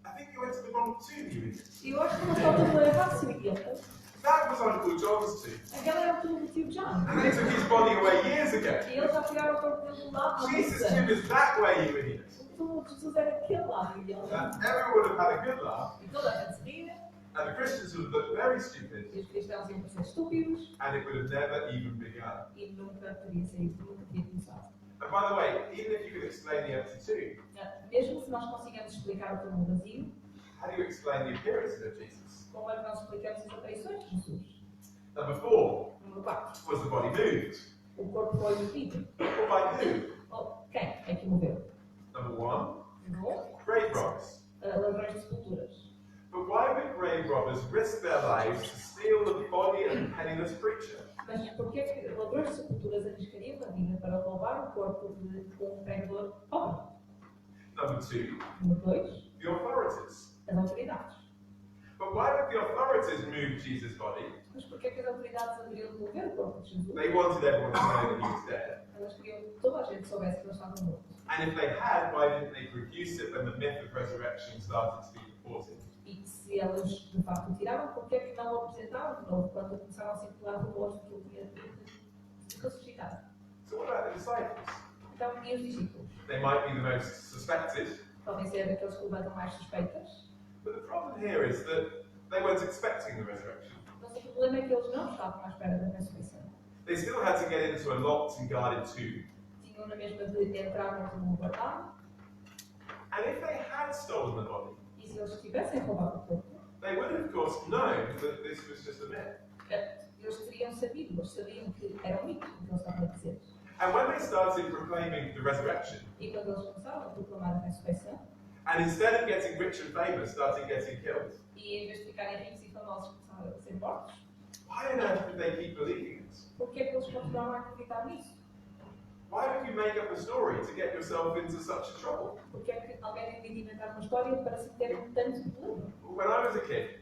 I think you went to the wrong tomb, you idiot. eu acho que não está o túmulo errado, seu idiota. That was Uncle John's tomb. Aquela era o túmulo do tio John. And they took his body away years ago. E eles já tiraram o corpo dele do lado da Jesus' mesa. tomb is that way, you idiot. O túmulo de Jesus era aquele lado, idiota. And everyone would have had a good laugh, E toda a gente se ria, and the Christians would have looked very stupid, e os cristãos iam parecer estúpidos, and it would have never even begun. e nunca teria saído, nunca teria começado. And by the way, even if you could explain the empty tomb, Mesmo se nós conseguimos explicar o túmulo vazio, how do you explain the appearance of Jesus? como é que nós explicamos as aparições de Jesus? Number 4, Número 4. was the body moved? O corpo foi movido. Or by who? Oh, quem é que moveu? Number 1, Número 1. grave robbers. Ladrões de sepulturas. But why would grave robbers risk their lives to steal the body of a penniless preacher? Mas porquê é que ladrões de sepulturas arriscariam a vida para roubar o corpo de um pregador pobre? Number 2, Número 2. the authorities. As autoridades. But why would the authorities move Jesus' body? Mas porquê é que as autoridades haveriam de mover o corpo de Jesus? They wanted everyone to know that he was dead. Elas queriam que toda a gente soubesse que ele estava morto. And if they had, why didn't they produce it when the myth of resurrection started to be reported? E que se elas de facto o tiraram, porquê é que não o apresentaram de novo quando começaram a circular rumores de que ele tinha ressuscitado? So what about the disciples? Então, e os discípulos? They might be the most suspected, Podem ser aqueles que levantam mais suspeitas, but the problem here is that they weren't expecting the resurrection. mas o problema é que eles não estavam à espera da ressurreição. They still had to get into a locked and guarded tomb. Tinham na mesma de entrar no túmulo guardado, And if they had stolen the body, e se eles tivessem roubado o corpo, they would have, of course, known that this was just a myth. eles teriam sabido, eles sabiam que era um mito o que eles estavam a dizer. And when they started proclaiming the resurrection, E quando eles começaram a proclamar a ressurreição, and instead of getting rich and famous, started getting killed, e em vez de ficarem ricos e famosos começaram a ser mortos, why on earth did they keep believing it? porquê é que eles continuaram a acreditar nisso? Why would you make up a story to get yourself into such trouble? Porque é que alguém tem de inventar uma história para se ter um tanto problema? When I was a kid,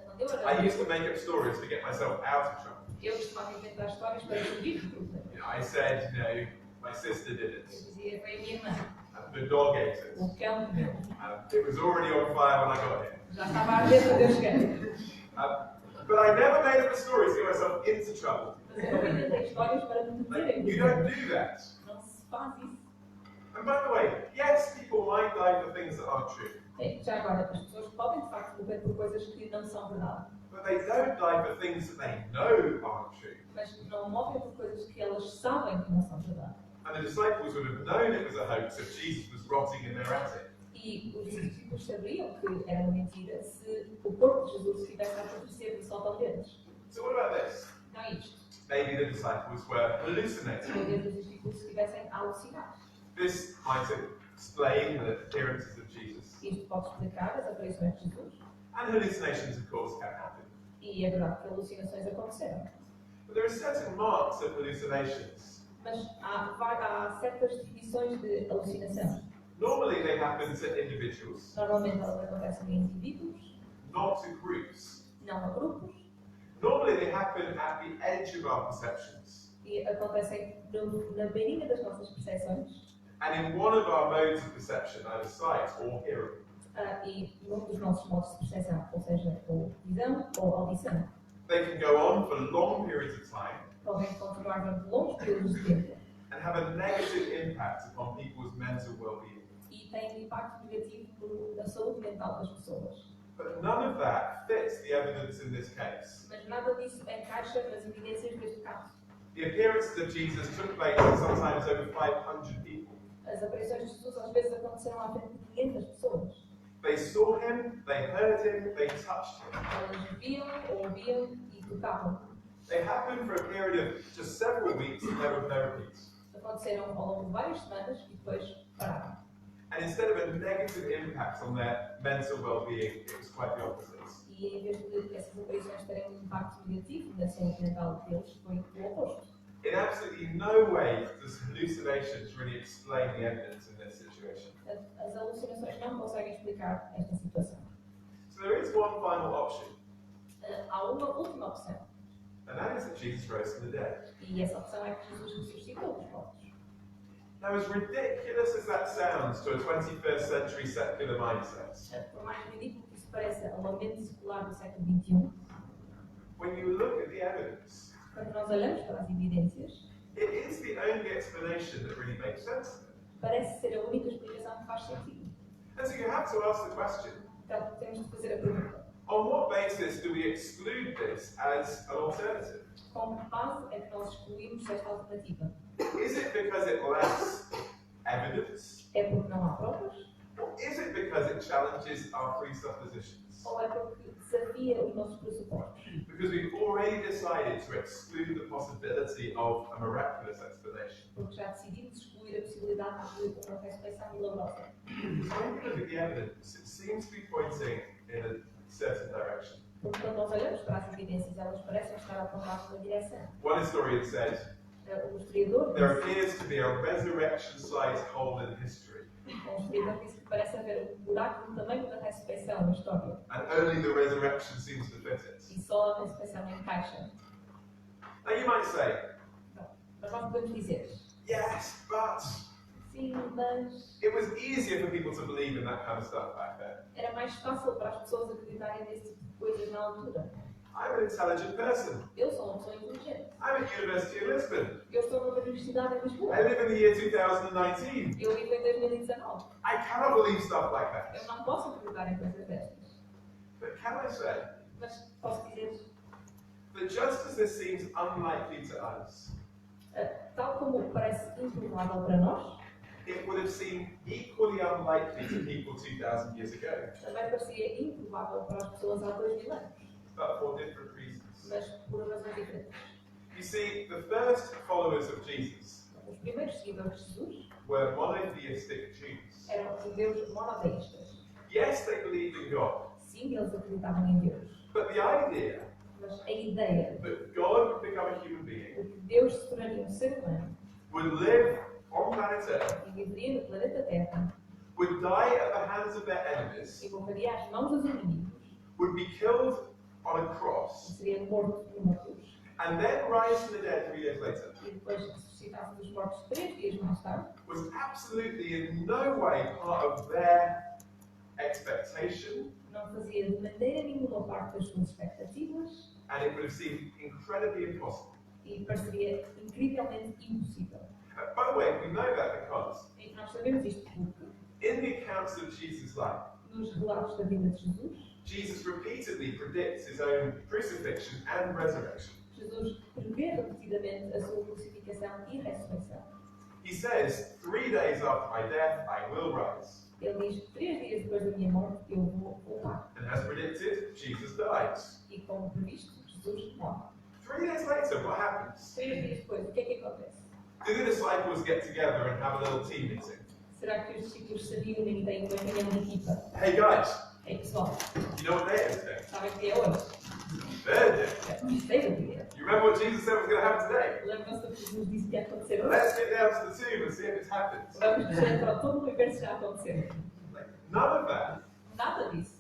Quando eu I era used to make up stories to get myself out of trouble. eu costumava inventar histórias para fugir do problema. You know, I said, my sister did Eu it, dizia, foi a minha irmã, and the dog ate it, o cão comeu. and it was already on fire when I got here. Já estava a arder quando eu cheguei. But I never made up a story to get myself into trouble. Mas eu não inventei histórias para me meter em You don't problemas. do that. Não se faz isso. And by the way, yes, people might die for things that aren't true, Já agora, as pessoas podem de facto morrer por coisas que não são verdade. but they don't die for things that they know aren't true. Mas não morrem por coisas que elas sabem que não são verdade. And the disciples would have known it was a hoax if Jesus was rotting in their attic. E os discípulos sabiam que era uma mentira se o corpo de Jesus estivesse a apodrecer no sótão deles. So what about this? Não é isto. Maybe the disciples were hallucinating. Talvez os discípulos estivessem a alucinar. This might explain the appearances of Jesus. Isto pode explicar as aparições de Jesus. And hallucinations, of course, can happen. E é verdade que alucinações aconteceram. But there are certain marks of hallucinations. Mas há certas definições de alucinação. Normally they happen to individuals, Normalmente elas acontecem em indivíduos, not to groups. não a grupos. Normally they happen at the edge of our perceptions E acontecem na beirinha das nossas percepções and in one of our modes of perception, either sight or hearing. e num dos nossos modos de percepção, ou seja, ou visão ou audição. They can go on for long periods of time Podem continuar durante longos períodos de tempo and have a negative impact upon people's mental well-being. e têm um impacto negativo na saúde mental das pessoas. But none of that fits the evidence in this case. Mas nada disso encaixa nas evidências deste caso. The appearances of Jesus took place sometimes over 500 people. As aparições de Jesus às vezes aconteceram à frente de 500 pessoas. They saw him, they heard him, they touched him. Elas viam, ouviam e tocavam. They happened for a period of just several weeks and never repeat. Aconteceram ao longo de várias semanas e depois pararam. And instead of a negative impact on their mental well-being, it was quite the opposite. E em vez de essas aparições terem um impacto negativo na saúde mental deles, foi o oposto. In absolutely no way does hallucinations really explain the evidence in this situation. As alucinações não conseguem explicar esta situação. So there is one final option, Há uma última opção. and that is that Jesus rose from the dead. E essa opção é que Jesus ressuscitou dos mortos. Now, as ridiculous as that sounds to a 21st century secular mindset, Por mais ridículo que isso pareça ao mente secular do século XXI, when you look at the evidence, quando nós olhamos para as evidências, it is the only explanation that really makes sense. parece ser a única explicação que faz sentido. And so you have to ask the question, Então, temos de fazer a pergunta: on what basis do we exclude this as an alternative? com que base é que nós excluímos esta alternativa? Is it because it lacks evidence? É porque não há provas? Or is it because it challenges our presuppositions? Ou é porque desafia os nossos pressupostos? Because we've already decided to exclude the possibility of a miraculous explanation. Porque já decidimos excluir a possibilidade de uma ressurreição milagrosa. So when you look at the evidence, it seems to be pointing in a certain direction. Porque quando nós olhamos para as evidências, elas parecem estar a apontar numa direção. One historian said, O historiador there disse, appears to be a resurrection-sized hole in history, disse que parece haver um buraco no tamanho da ressurreição na história. and only the resurrection seems to fit it. E só a ressurreição encaixa. Now you might say, Mas nós podemos dizer, yes, but sim, mas it was easier for people to believe in that kind of stuff back then. era mais fácil para as pessoas acreditarem nesse tipo de coisas na altura. I'm an intelligent person. Eu sou uma pessoa inteligente. I'm at University of Lisbon. Eu estou numa universidade em Lisboa. I live in the year 2019. Eu vivo em 2019. I cannot believe stuff like Eu that. não posso acreditar em coisas destas. But can I say Mas posso dizer, that just as this seems unlikely to us, tal como parece improvável para nós, it would have seemed equally unlikely to people 2,000 years ago, também parecia improvável para as pessoas há 2000 anos. but for different reasons. Mas por razões diferentes. You see, the first followers of Jesus Os primeiros seguidores de Jesus were monotheistic Jews. eram judeus monoteístas. Yes, they believed in God, Sim, eles acreditavam em Deus. but the idea Mas a ideia that God would become a human being, de que Deus se tornaria um ser humano would live on planet Earth, e viveria no planeta Terra would die at the hands of their enemies, e morreria às mãos dos inimigos would be killed on a e cross, seria morto numa cruz and then rise from the dead 3 years later, e depois ressuscitasse dos mortos 3 dias mais tarde, was absolutely in no way part of their expectation, não fazia de maneira nenhuma parte das suas expectativas and it would have seemed incredibly impossible. e pareceria incrivelmente impossível. By the way, we know that because E nós sabemos isto porque, in the accounts of Jesus' life, nos relatos da vida de Jesus, Jesus repeatedly predicts his own crucifixion and resurrection. Jesus prevê repetidamente a sua crucificação e ressurreição. He says, 3 days after my death, I will rise. Ele diz, 3 dias depois da minha morte, eu vou voltar. And as predicted, Jesus dies. E como previsto, Jesus morre. 3 days later, what happens? 3 dias depois, o que é que acontece? Do the disciples get together and have a little team meeting? Será que os discípulos se reúnem e têm uma reunião de equipa? Hey guys, Ei pessoal, you know what day it is today? sabem que é hoje? Thursday. É o terceiro dia. You remember what Jesus said was going to happen today? Lembram-se do que Jesus disse que ia acontecer hoje? Let's get down to the tomb and see if it's happened. Vamos descer para todo o universo já aconteceu. Like, none of that. Nada disso.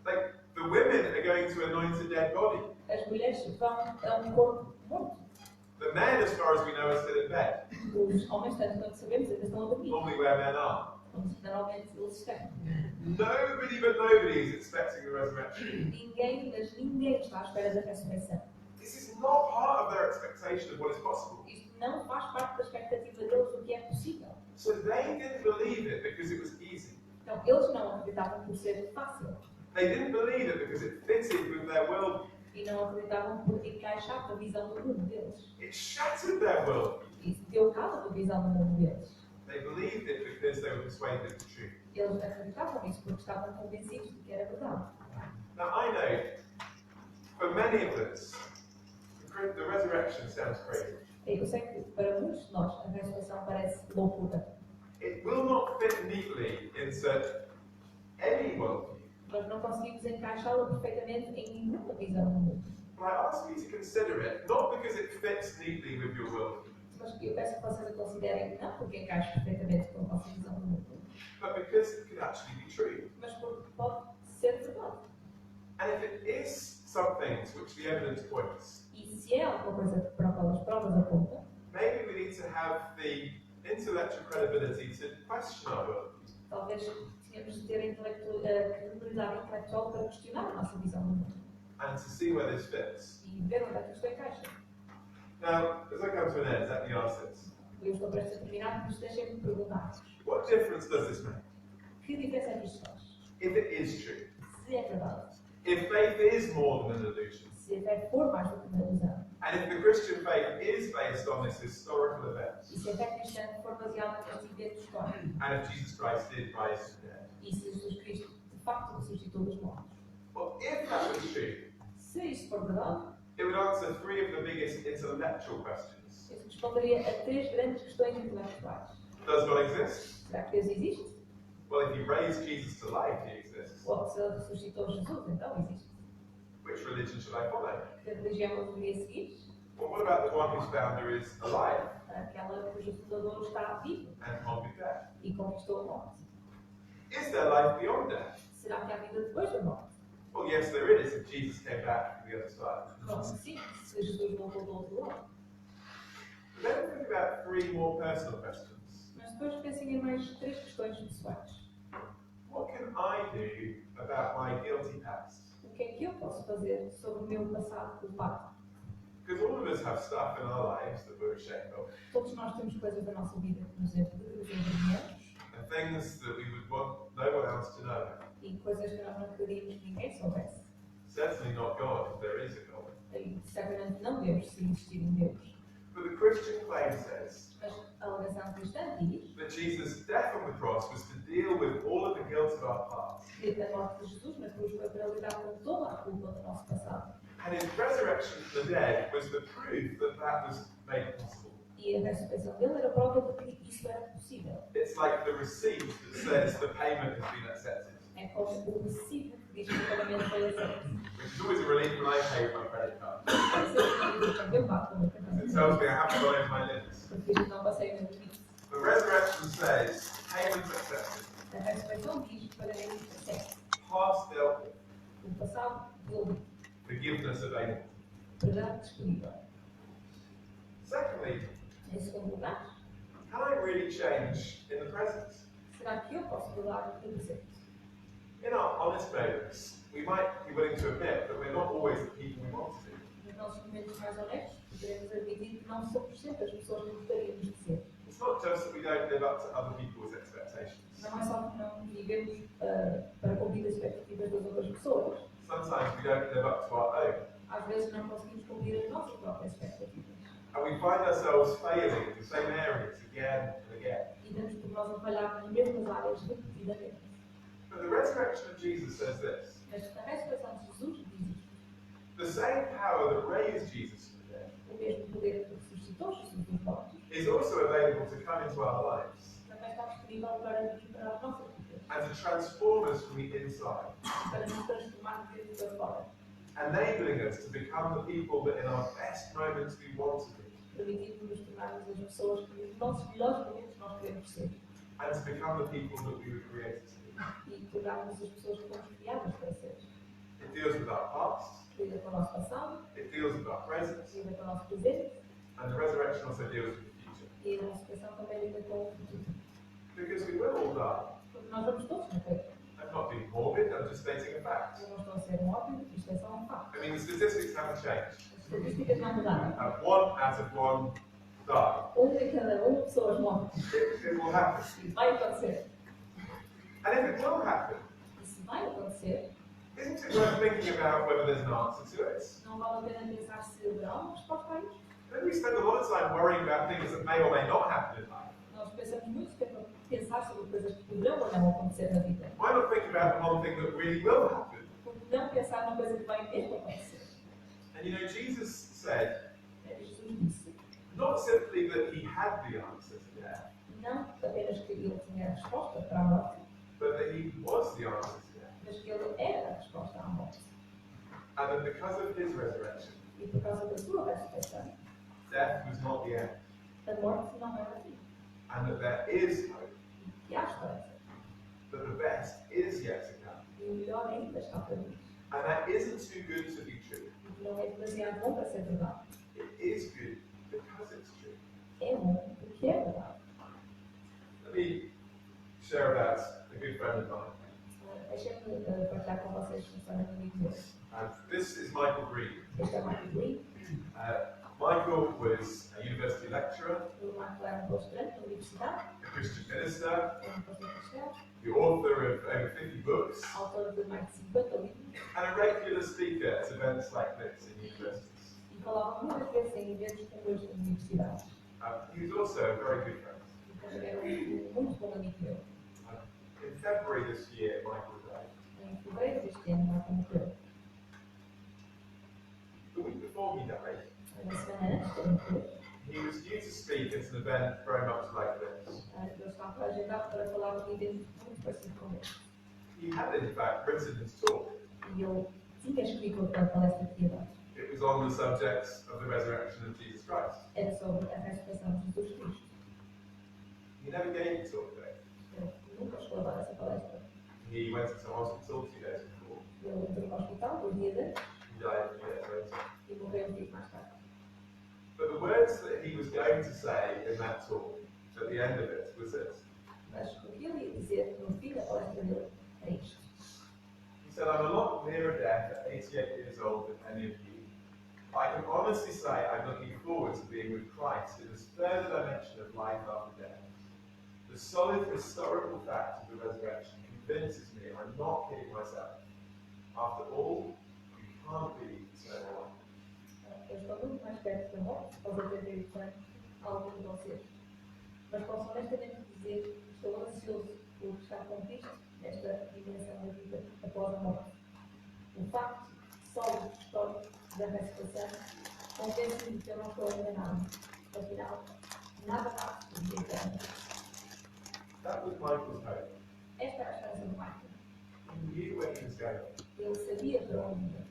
Like, the women are going to anoint a dead body. as mulheres vão a um corpo morto. The men, as far as we know, are still in bed. Os homens, tanto quanto sabemos, ainda estão a dormir. Normally where men are. Onde normalmente eles estão. Nobody but nobody is expecting the resurrection. Ninguém está à espera da ressurreição. This is not part of their expectation of what is possible. Isto não faz parte da expectativa deles do que é possível. So they didn't believe it because it was easy. Então, eles não acreditavam por ser fácil. They didn't believe it because it fitted with their world. E não acreditavam por encaixar com a visão do mundo deles. It shattered their world. Isso deu cabo da visão do mundo deles. They believed it because they were persuaded of the truth. Eles acreditavam nisso porque estavam convencidos de que era verdade. Now I know, for many of us, the resurrection sounds crazy. Eu sei que para muitos de nós a ressurreição parece loucura. It will not fit neatly into any worldview. Nós não conseguimos encaixá-la perfeitamente em nenhuma visão do mundo. But I ask you to consider it, not because it fits neatly with your worldview, Mas eu peço que vocês a considerem não porque encaixa perfeitamente com a vossa visão do mundo, but because it could actually be true. mas porque pode ser verdade. And if it is some things which the evidence points, E se é alguma coisa para a qual as provas apontam, maybe we need to have the intellectual credibility to question our worldview. talvez tenhamos de ter a credibilidade intelectual para questionar a nossa visão do mundo And to see where this fits. e ver onde é que isto encaixa. Now, as I come to an end, let me ask this. Eu estou prestes a terminar, mas deixem-me perguntar: What difference does this make? que diferença é que isto faz? If it is true, Se é verdade, if faith is more than an illusion, se a fé for mais do que uma ilusão, and if the Christian faith is based on this historical event, e se a fé cristã for baseada nestes eventos históricos, and if Jesus Christ did rise from the dead, e se Jesus Cristo de facto ressuscitou dos mortos, well, if that was true, se isto for verdade, it would answer three of the biggest intellectual questions. eu responderia a três grandes questões intelectuais. Does God exist? Será que Deus existe? Well, if you raised Jesus to life, he exists. Ou se ele ressuscitou Jesus, então existe. Which religion should I follow? Que religião eu deveria seguir? Well, what about the one whose founder is alive Aquela cujo fundador está vivo and conquered death? e conquistou a morte. Is there life beyond death? Será que há vida depois da morte? Well, yes, there is if Jesus came back from the other side. Claro que sim, se Jesus voltou do outro lado. But then think about three more personal questions. Mas depois pensem em mais três questões pessoais. What can I do about my guilty past? O que é que eu posso fazer sobre o meu passado culpado? Because all of us have stuff in our lives that we're ashamed of, Todos nós temos coisas da nossa vida que nos envergonhamos and things that we would want no one else to know. e coisas que nós não queríamos que ninguém soubesse. Certainly not God, if there is a God. E certamente não Deus, se existir um Deus. But the Christian claim says Mas a alegação cristã diz that Jesus' death on the cross was to deal with all of the guilt of our past. que a morte de Jesus na cruz foi para lidar com toda a culpa do nosso passado. And his resurrection from the dead was the proof that that was made possible. E a ressurreição dele era a prova de que isso era possível. It's like the receipt that says the payment has been accepted, É como o recibo que diz que o pagamento foi aceito. which is always a relief when I pay with my credit card. Pode ser que quando eu bato no It cartão, tells me I haven't gone over my limits. porque eu não passei o meu limite. The resurrection says payment accepted, A ressurreição diz que o pagamento foi aceito. past dealt with, O passado deu forgiveness available. perdão disponível. Secondly, Em segundo lugar, can I really change in the present? será que eu posso mudar no presente? In our honest moments, we might be willing to admit that we're not always the people we want to be. Nos nossos momentos mais honestos, poderemos admitir que não somos sempre as pessoas que gostaríamos de ser. It's not just that we don't live up to other people's expectations. Não é só que não vivemos para cumprir as expectativas das outras pessoas. Sometimes we don't live up to our own. Às vezes não conseguimos cumprir as nossas próprias expectativas. And we find ourselves failing in the same areas again and again. E damos por nós a falhar nas mesmas áreas repetidamente. But the resurrection of Jesus says this. Mas a ressurreição de Jesus diz isto. The same power that raised Jesus from the dead O mesmo poder que ressuscitou Jesus dos mortos is also available to come into our lives também está disponível para vir para as nossas vidas. and to transform us from the inside, Para nos transformar de dentro para fora. enabling us to become the people that in our best moments we want to be, Permitindo-nos tornarmos as pessoas que nos nossos melhores momentos nós queremos ser. and to become the people that we were created to be. E tornarmos as pessoas que fomos criadas para ser. It deals with our past, lida com o nosso passado, it deals with our present, lida com o nosso presente, and the resurrection also deals with the future. e a ressurreição também lida com o futuro. Because we will all die. Porque nós vamos todos morrer. I'm not being morbid, I'm just stating a fact. Eu não estou a ser um óbvio, isto é só um facto. I mean, the statistics haven't changed. As estatísticas não mudaram. One out of one die. Em cada pessoas morrem. It will happen. Vai acontecer. And if it will happen, E se vai acontecer, isn't it worth thinking about whether there's an answer to it? não vale a pena pensar se haverá uma resposta a isto. Then we spend a lot of time worrying about things that may or may not happen in life. Nós pensamos muito que é para pensar sobre coisas que poderão ou não acontecer na vida. Why not think about the one thing that really will happen? Porque não pensar numa coisa que vai mesmo acontecer. And you know, Jesus said Jesus disse, not simply that he had the answer to death, não apenas que ele tinha a resposta para a morte, but that he was the answer to death. mas que ele era a resposta à morte. And that because of his resurrection, E por causa da sua ressurreição, death was not the end. a morte não era a fim. And that there is hope, E há esperança. that the best is yet to come. E o melhor ainda está para vir. And that isn't too good to be true. E que não é demasiado bom para ser verdade. It is good because it's true. É bom porque é verdade. Let me share about a good friend of mine. Deixem-me partilhar com vocês uma história de um amigo meu. This is Michael Green. Este é o Michael Green. Michael was a university lecturer, O Michael era um palestrante na universidade, a Christian minister, era um pastor cristão, the author of over 50 books, autor de mais de 50 livros, and a regular speaker at events like this in universities. e falava muitas vezes em eventos como este na universidade. He was also a very good friend. E também era um muito bom amigo meu. In February this year, Michael died. Em fevereiro deste ano, Michael morreu. The week before he died, Uma semana antes de ele morrer, he was due to speak at an event very much like this. ele estava agendado para falar de um evento muito parecido com este. He had, in fact, written his talk. E ele tinha escrito a palestra que ia dar. It was on the subject of the resurrection of Jesus Christ. Era sobre a ressurreição de Jesus Cristo. He never gave the talk though. Ele nunca chegou a dar essa palestra. He went into hospital 2 days before. Ele entrou no hospital 2 dias antes He died a few days later. e morreu dias mais tarde. But the words that he was going to say in that talk, at the end of it, was this. Mas o que ele ia dizer no fim da palestra dele é isto. He said, I'm a lot nearer death at 88 years old than any of you. I can honestly say I'm looking forward to being with Christ in this further dimension of life after death. The solid historical fact of the resurrection convinces me I'm not kidding myself. After all, you can't be eternal life. Eu estou muito mais perto da morte, aos 88 anos, alguns de vocês. Mas posso honestamente dizer que estou ansioso por estar com Cristo nesta dimensão da vida após a morte. O facto sólido histórico da ressurreição convence-me de que eu não estou enganado. Afinal, nada mais do que eterno. That was Michael's hope. Esta era a esperança do Michael. He knew where he was going. Ele sabia para onde ia.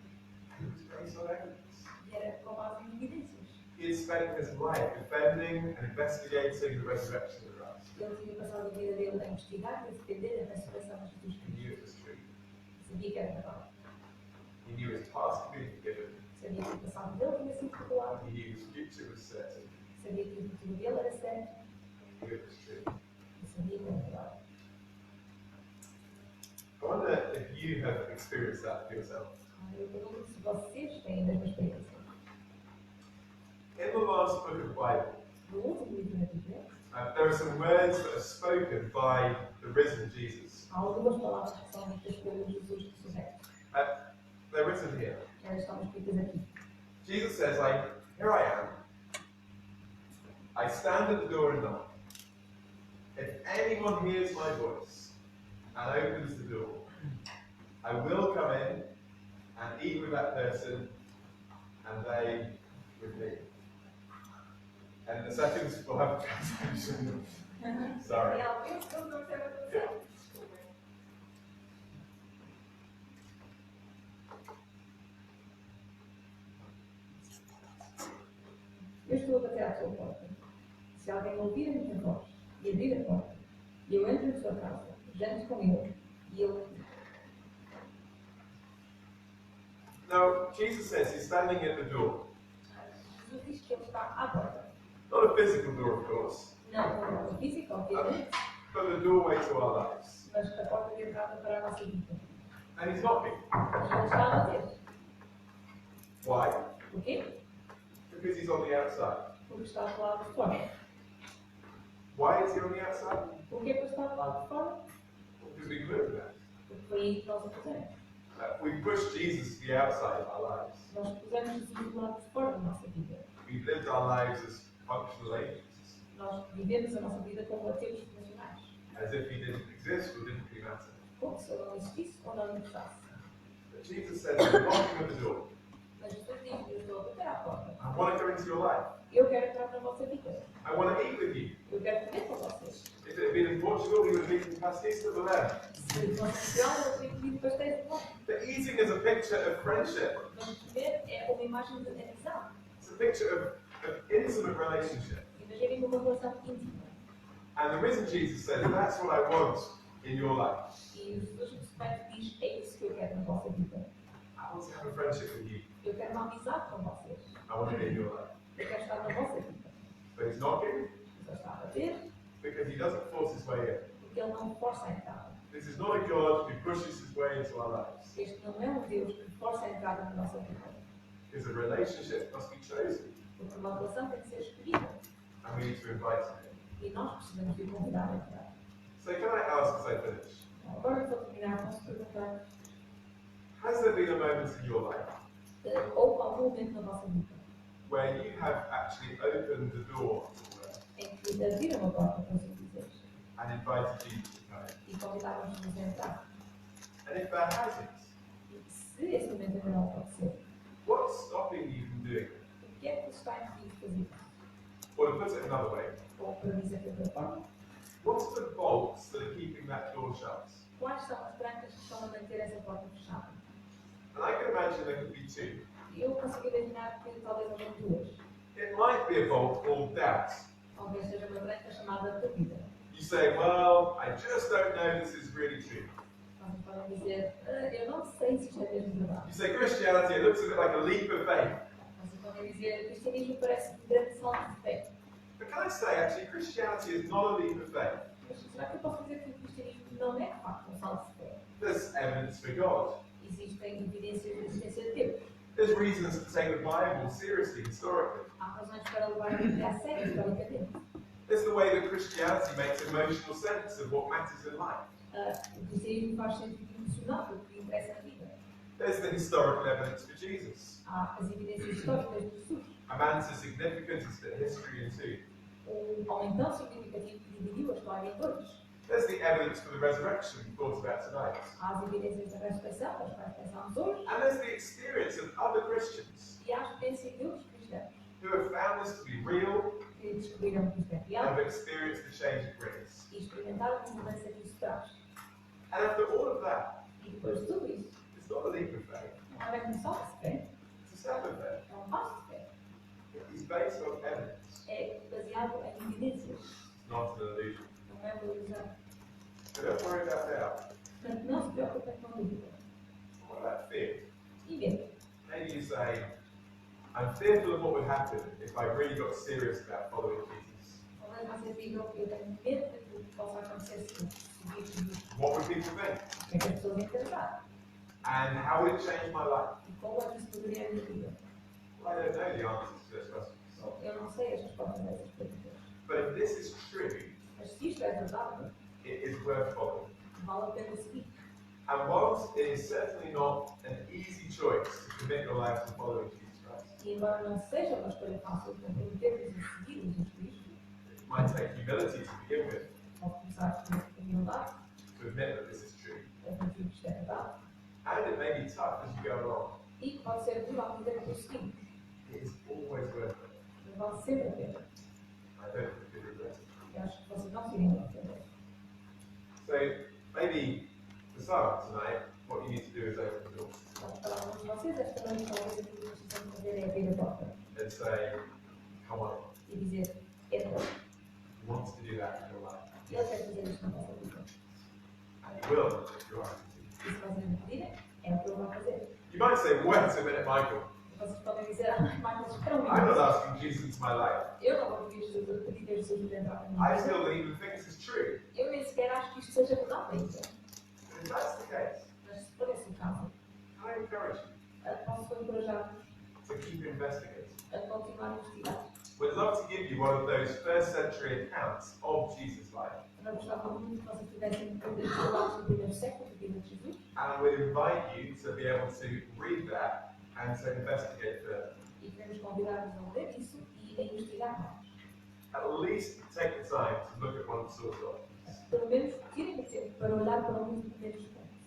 He was based on evidence. E era com base em evidências. He had spent his life defending and investigating the resurrection of Christ. Ele tinha passado a vida dele a investigar e a defender a ressurreição de Jesus He knew Cristo. it was true. Sabia que era verdade. He knew his past had been forgiven. Sabia que o passado dele tinha sido perdoado. He knew his future was certain. Sabia que o futuro dele era certo. He knew it was true. E sabia que era verdade. I wonder if you have experienced that for yourself. Eu pergunto se vocês têm a mesma experiência. In the last book of the Bible, No último livro da Bíblia, there are some words that are spoken by the risen Jesus. há algumas palavras que são ditas pelo Jesus ressurrecto. They're written here. Elas estão escritas aqui. Jesus says, here I am. I stand at the door and knock. If anyone hears my voice and opens the door, I will come in and eat with that person and they with me. And in a second, we'll have a translation. Sorry. Realmente, eu não sei o que eu Eu estou a bater à tua porta. Se alguém ouvir a minha voz e abrir a porta, e eu entro na sua casa, janto com ele, e ele Now, Jesus says he's standing at the door. Jesus diz que ele está à porta. Not a physical door, of course, Não uma porta física, obviamente, but the doorway to our lives. mas a porta de entrada para a nossa vida. And he's knocking. E ele está a bater. Why? Porquê? Because he's on the outside. Porque está do lado de fora. Why is he on the outside? Porquê que está do lado de fora? Because we moved that. Porque foi aí que nós o pusemos. We pushed Jesus to the outside of our lives. Nós pusemos Jesus do lado de fora da nossa vida. We've lived our lives as functional agents, Nós vivemos a nossa vida como ateus funcionais. as if he didn't exist or didn't really matter. Como se ele não existisse ou não importasse. But Jesus says, I'm knocking at the door. Mas Jesus diz, eu estou a bater à porta. I want to go into your life. Eu quero entrar na vossa vida. I want to eat with you. Eu quero comer com vocês. If it had been in Portugal, we would have eaten pastéis de Belém. Se fosse Portugal, eu teria comido pastéis de pão. But eating is a picture of friendship. Mas comer é uma imagem de amizade. It's a picture of intimate relationship. Imaginem uma relação íntima. And the risen Jesus says, that's what I want in your life. E o Jesus ressuscitado diz, é isso que eu quero na vossa vida. I want to have a friendship with you. Eu quero uma amizade com vocês. I want to be in your life. Eu quero estar na vossa vida. But he's knocking Ele está a bater, because he doesn't force his way in. porque ele não força a entrada. This is not a God who pushes his way into our lives. Este não é um Deus que força a entrada na nossa vida. Because a relationship must be chosen. Porque uma relação tem que ser escolhida. And we need to invite him in. E nós precisamos de convidar a entrar. So can I ask as I finish? Agora vou terminar com se perguntar, Has there been a moment in your life houve algum momento na vossa vida where you have actually opened the door em que abriram a porta, por assim dizer, and invited Jesus to come in? e convidaram Jesus a entrar? And if there hasn't, E se esse momento ainda não aconteceu, what's stopping you from doing it? o que é que está impedindo de fazer isso? Or to put it another way, Ou para dizer de outra forma, what's the bolts that are keeping that door shut? quais são as trancas que estão a manter essa porta fechada? And I can imagine there could be two. E eu consigo imaginar que talvez haja duas. It might be a bolt called doubt. Talvez seja uma tranca chamada dúvida. You say, well, I just don't know if this is really true. Vocês podem dizer, eu não sei se isto é mesmo verdade. You say Christianity, it looks a bit like a leap of faith. Vocês podem dizer, o cristianismo parece um grande salto de fé. But can I say, actually, Christianity is not a leap of faith. Mas será que eu posso dizer que o cristianismo não é de facto um salto de fé? There's evidence for God. Existem evidências da existência de Deus. There's reasons to take the Bible seriously, historically. Há razões para levar a Bíblia a sério historicamente. There's the way that Christianity makes emotional sense of what matters in life. O cristianismo faz sentido emocional do que interessa na vida. There's the historical evidence for Jesus. Há as evidências históricas de Jesus. A man so significant as split history in two. Homem tão significativo que dividiu a história em dois. There's the evidence for the resurrection we thought about tonight. Há as evidências da ressurreição, das quais pensamos hoje. And there's the experience of other Christians E há a experiência de outros cristãos who have found this to be real que descobriram que isto é and real have experienced the change it brings. e experimentaram a mudança que isso traz. And after all of that, E depois de tudo isso, it's not a leap of faith, não é bem um salto de fé, it's a step of faith. é um passo de fé. It's based on evidence, É baseado em evidências, not an illusion. não é uma ilusão. So don't worry about doubt. Portanto, não se preocupem com a dúvida. What about fear? E medo. Maybe you say, I'm fearful of what would happen if I really got serious about following Jesus. Talvez vocês digam que eu tenho medo daquilo que possa acontecer se seguir Jesus. What would people think? O que é que as pessoas iam pensar? And how would it change my life? E como é que isso poderia a minha vida? Well, I don't know the answers to those questions. Bom, eu não sei as respostas a essas perguntas. But if this is true, Mas se isto é verdade, it is worth following. vale a pena seguir. And whilst it is certainly not an easy choice to commit your life to following Jesus Christ, E embora não seja uma escolha fácil comprometer-vos a seguir Jesus Cristo, it might take humility to begin with, pode começar com humildade, to admit that this is true. a admitir que isto é verdade, And it may be tough as you go along. e que pode ser duro à medida que prosseguimos, It is always worth it. mas vale sempre a pena. I don't think you regret it. Eu acho que vocês não se iriam arrepender. So maybe for some tonight, what you need to do is open the door Mas para alguns de vocês, esta noite talvez aquilo que precisam fazer é abrir a porta and say, come on, e dizer, entra. he wants to do that in your life. Ele quer fazer isto na vossa vida. And he will if you ask him to. E se vocês me pedirem, é o que ele vai fazer. You might say, wait a Michael. Vocês podem dizer, mas espera um I'm not minuto. asking Jesus into my life. Eu não vou pedir a Jesus de entrar na minha I vida. still even think this is true. Eu nem sequer acho que isto seja verdade ainda. But if that's the case, Mas se for esse o caso, can I encourage you posso encorajar-vos to keep investigating? a continuar a investigar. We'd love to give you one of those first century accounts of Jesus' life. Eu gostava muito que vocês tivessem relatos do primeiro século de vida de Jesus. And we'd invite you to be able to read that and to investigate further. E queremos convidar-vos a ler isso e a investigar mais. At least take the time to look at one of the source documents. Pelo menos tirem o tempo para olhar para um dos primeiros pontos.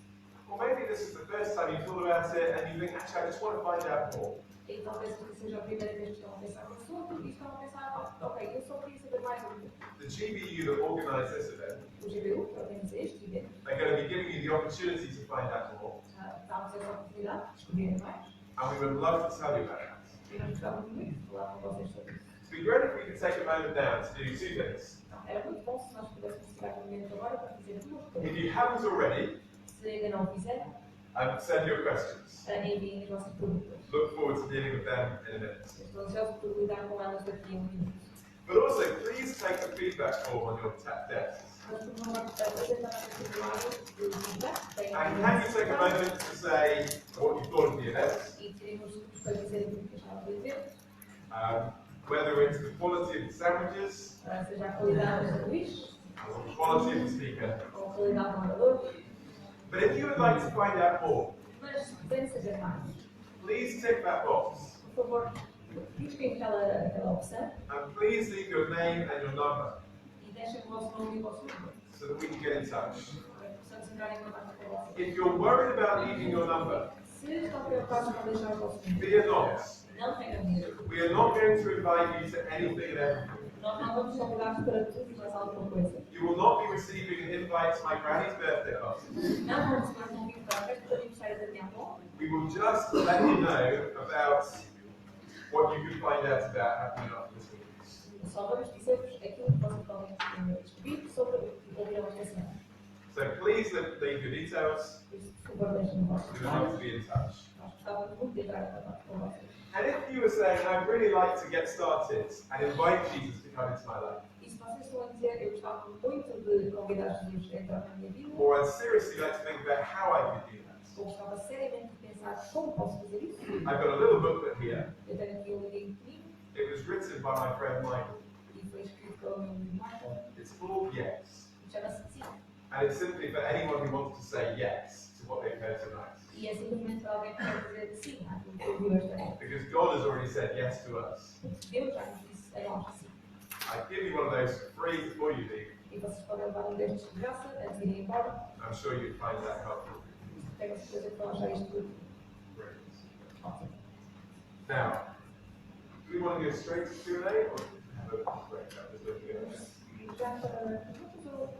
Or maybe this is the first time you've thought about it and you think, actually, I just want to find out more. E talvez esta seja a primeira vez que estão a pensar no assunto e estão a pensar, ok, eu só queria saber mais sobre The GBU that organised this event, o GBU, que organiza este evento. they're going to be giving you the opportunity to find out more. Dá-nos essa oportunidade de descobrirem mais. And we would love to tell you about that. E nós gostávamos muito de falar com vocês sobre isso. It'd be great if we could take a moment now to do two things. Então, era muito bom se nós pudéssemos tirar um momento agora para fazer duas If coisas. you haven't already, Se ainda não o fizeram, send your questions. enviem as vossas perguntas. Look forward to dealing with them in a minute. Estou ansioso por lidar com elas daqui a um minuto. But also, please take the feedback form on your desks. Mas, por favor, apresentam a formulário de feedback. Tem And can you take a moment to say what you thought of the event? E tirem os segundos para dizerem o que acharam do evento, Whether it's the quality of the sandwiches, seja a qualidade do sanduíche, or the quality of the speaker. ou a qualidade do orador. But if you would like to find out more, Mas, se quiserem saber mais, please tick that box. por favor, risquem aquela opção And please leave your name and your number e deixem o vosso nome e o vosso número, so that we can get in touch. para que possamos entrar em contato com vocês. If you're worried about leaving your number, Se estão preocupados com deixar o vosso número, fear not. não tenham medo. We are not going to invite you to anything and everything. Nós não vamos convidar-vos para tudo e mais alguma coisa. You will not be receiving an invite to my granny's birthday party. Não vamos receber um convite para a festa de aniversário da minha avó. We will just let you know about what you can find out about happening after this week. Só vamos dizer-vos aquilo que vocês podem descobrir sobre o que ouviram esta semana. So please leave your details. Por isso, por favor, deixem o vosso We would love to nome. be in touch. Nós gostávamos muito de entrar em contato com vocês. And if you were saying, I'd really like to get started and invite Jesus to come into my life, E se vocês estão a dizer, eu gostava muito de convidar Jesus a entrar na minha vida, or I'd seriously like to think about how I could do that, ou gostava seriamente de pensar como posso fazer isso, I've got a little booklet here. eu tenho aqui um livrinho comigo It was written by my friend Michael. e foi escrito pelo meu amigo Michael, It's called Yes. e chama-se Sim. And it's simply for anyone who wants to say yes to what they've heard tonight. E é simplesmente para alguém que quer dizer sim àquilo que ouviu esta noite. Because God has already said yes to us. Porque Deus já nos disse a nós que sim. I give you one of those for free before you leave. E vocês podem levar um destes de graça antes de irem embora. I'm sure you'd find that helpful. Tenho a certeza que vão achar isto tudo Great. ótimo. Now, do we want to go straight to Q&A or have a break? I'm just looking at this. Já para perguntas ou...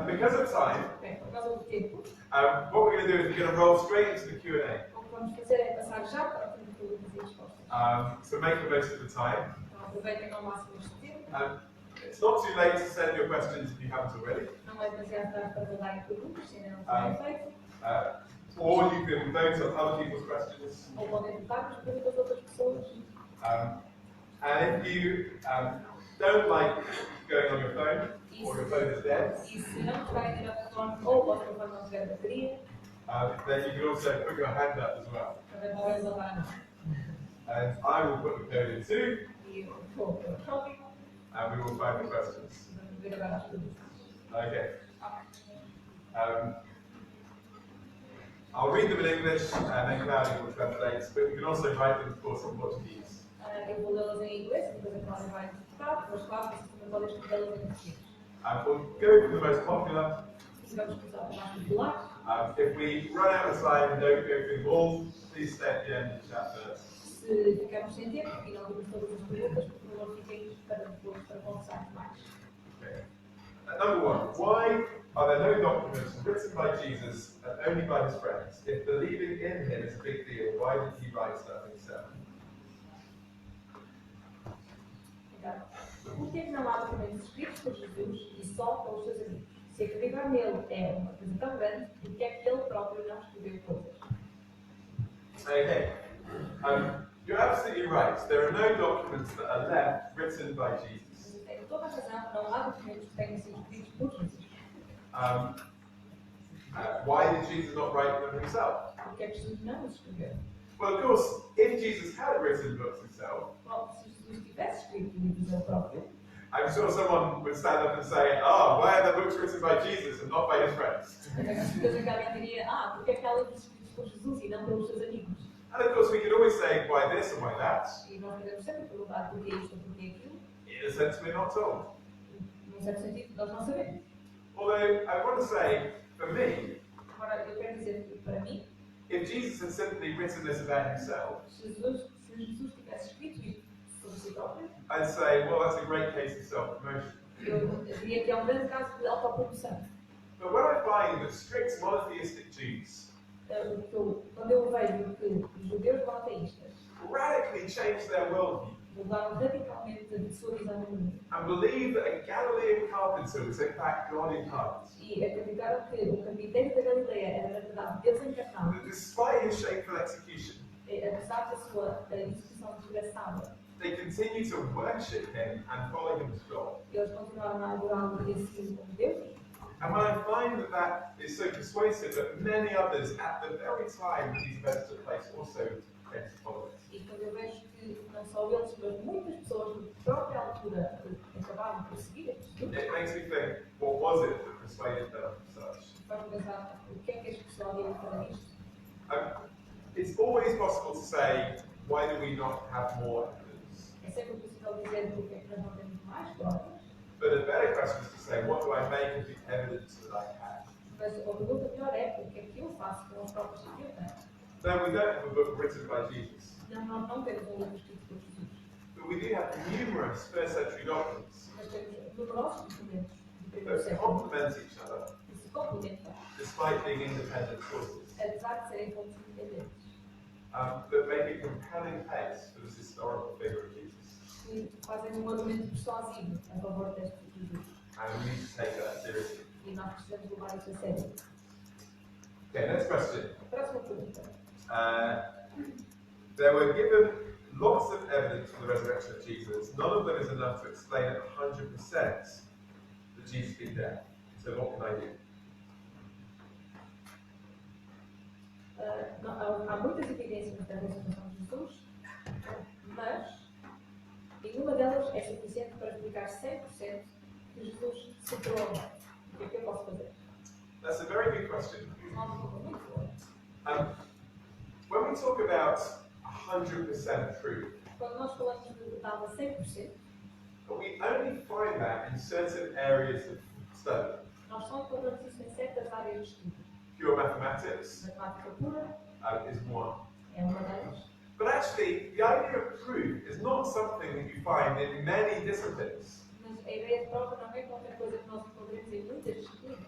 Because of time, Bem, por causa do tempo, what we're going to do is we're going to roll straight into the Q&A. o que vamos fazer é passar já para a pergunta e respostas. So make the most of the time. Então aproveitem ao máximo este tempo. It's not too late to send your questions if you haven't already. Não é demasiado tarde para mandarem perguntas, se ainda não tiverem feito. Or you can vote on other people's questions. Ou podem votar nas perguntas de outras pessoas. And if you don't like going on your phone, or your phone is dead, E se não tiverem ir ao telefone ou o vosso telefone não tiver bateria, then you can also put your hand up as well. também podem levantar a mão. And I will put the code in too, E eu vou para o shopping. and we will find the questions. Vamos ver agora as perguntas. Okay. I'll read them in English, and then Claudia will translate, but you can also write them, of course, in Portuguese. Eu vou lê-las em inglês, depois a Cláudia vai interpretar, mas claro, vocês também podem escrevê-las em português. We'll go for the most popular. E vamos começar com o mais popular. If we run out of time and don't go through them all, please stay at the end and chat first. Se ficarmos sem tempo e não vimos todas as perguntas, por favor, fiquem para depois para conversar mais. Okay. Number one, why are there no documents written by Jesus and only by his friends? If believing in him is a big deal, why did he write stuff himself? Então, por que não há documentos escritos por Jesus e só pelos seus amigos? Se acreditar nele é uma coisa tão grande, porque é que ele próprio não escreveu coisas? Okay. You're absolutely right. There are no documents that are left written by Jesus. Mas tem toda a razão, não há documentos que tenham sido escritos por Jesus. Why did Jesus not write them himself? Porque é que Jesus não os escreveu? Well, of course, if Jesus had written books himself, Bom, se Jesus tivesse escrito livros ele próprio, I'm sure someone would stand up and say, "Oh, why are the books written by Jesus and not by his friends?" eu tenho certeza que alguém diria, porque é que há livros escritos por Jesus e não pelos seus amigos? And of course, we could always say, "Why this and why that?" E nós podemos sempre perguntar porquê isto ou porquê aquilo. In a sense, we're not told. Num certo sentido, nós não sabemos. Although I want to say, for me, Agora, eu quero dizer que, para mim, if Jesus had simply written this about himself, se Jesus tivesse escrito isto sobre si próprio, I'd say, well, that's a great case of self-promotion. eu diria que é um grande caso de autopromoção. But when I find that strict monotheistic Jews Quando eu vejo que os judeus monoteístas radically change their worldview mudaram radicalmente a sua visão do mundo and believe that a Galilean carpenter was in fact God incarnate, e acreditaram que o carpinteiro da Galileia era, na verdade, Deus encarnado, that despite his shameful execution, apesar da sua execução desgraçada, they continue to worship him and follow him as God. eles continuaram a adorá-lo e a seguir como Deus. And when I find that that is so persuasive that many others at the very time these events took place also came to follow it. E quando eu vejo que não só eles, mas muitas pessoas na própria altura acabaram por seguir Jesus, It makes me think, what was it that persuaded them such? faz-me pensar o que é que as pessoas viram para isto. It's always possible to say, why do we not have more evidence? É sempre possível dizer porque é que nós não temos mais provas, But a better question is to say, what do I make of the evidence that I have? mas a pergunta melhor é porque é que eu faço com as provas que eu tenho. No, we don't have a book written by Jesus, Não, nós não temos um livro escrito por Jesus, but we do have numerous first century documents mas temos numerosos documentos do primeiro that século complement each other que se complementam, despite being independent sources, apesar de serem fontes independentes, that make a compelling case for this historical figure of Jesus. que fazem um argumento persuasivo a favor deste Jesus. And we need to take that seriously. E nós precisamos levar isso a sério. Okay, next question. Próxima pergunta. There were given lots of evidence for the resurrection of Jesus. None of them is enough to explain at 100% that Jesus been dead. So what can I do? Há muitas evidências da ressurreição de Jesus, mas nenhuma delas é suficiente para explicar 100% que Jesus se tornou a morte. O que é que eu posso fazer? That's a very good question. Não é uma pergunta muito boa. When we talk about 100% truth, Quando nós falamos de verdade a 100%, we only find that in certain areas of study. nós só encontramos isso em certas áreas de estudo. Pure mathematics Matemática pura is one. é uma delas. But actually, the idea of proof is not something that you find in many disciplines. Mas a ideia de prova não é qualquer coisa que nós encontramos em muitas disciplinas.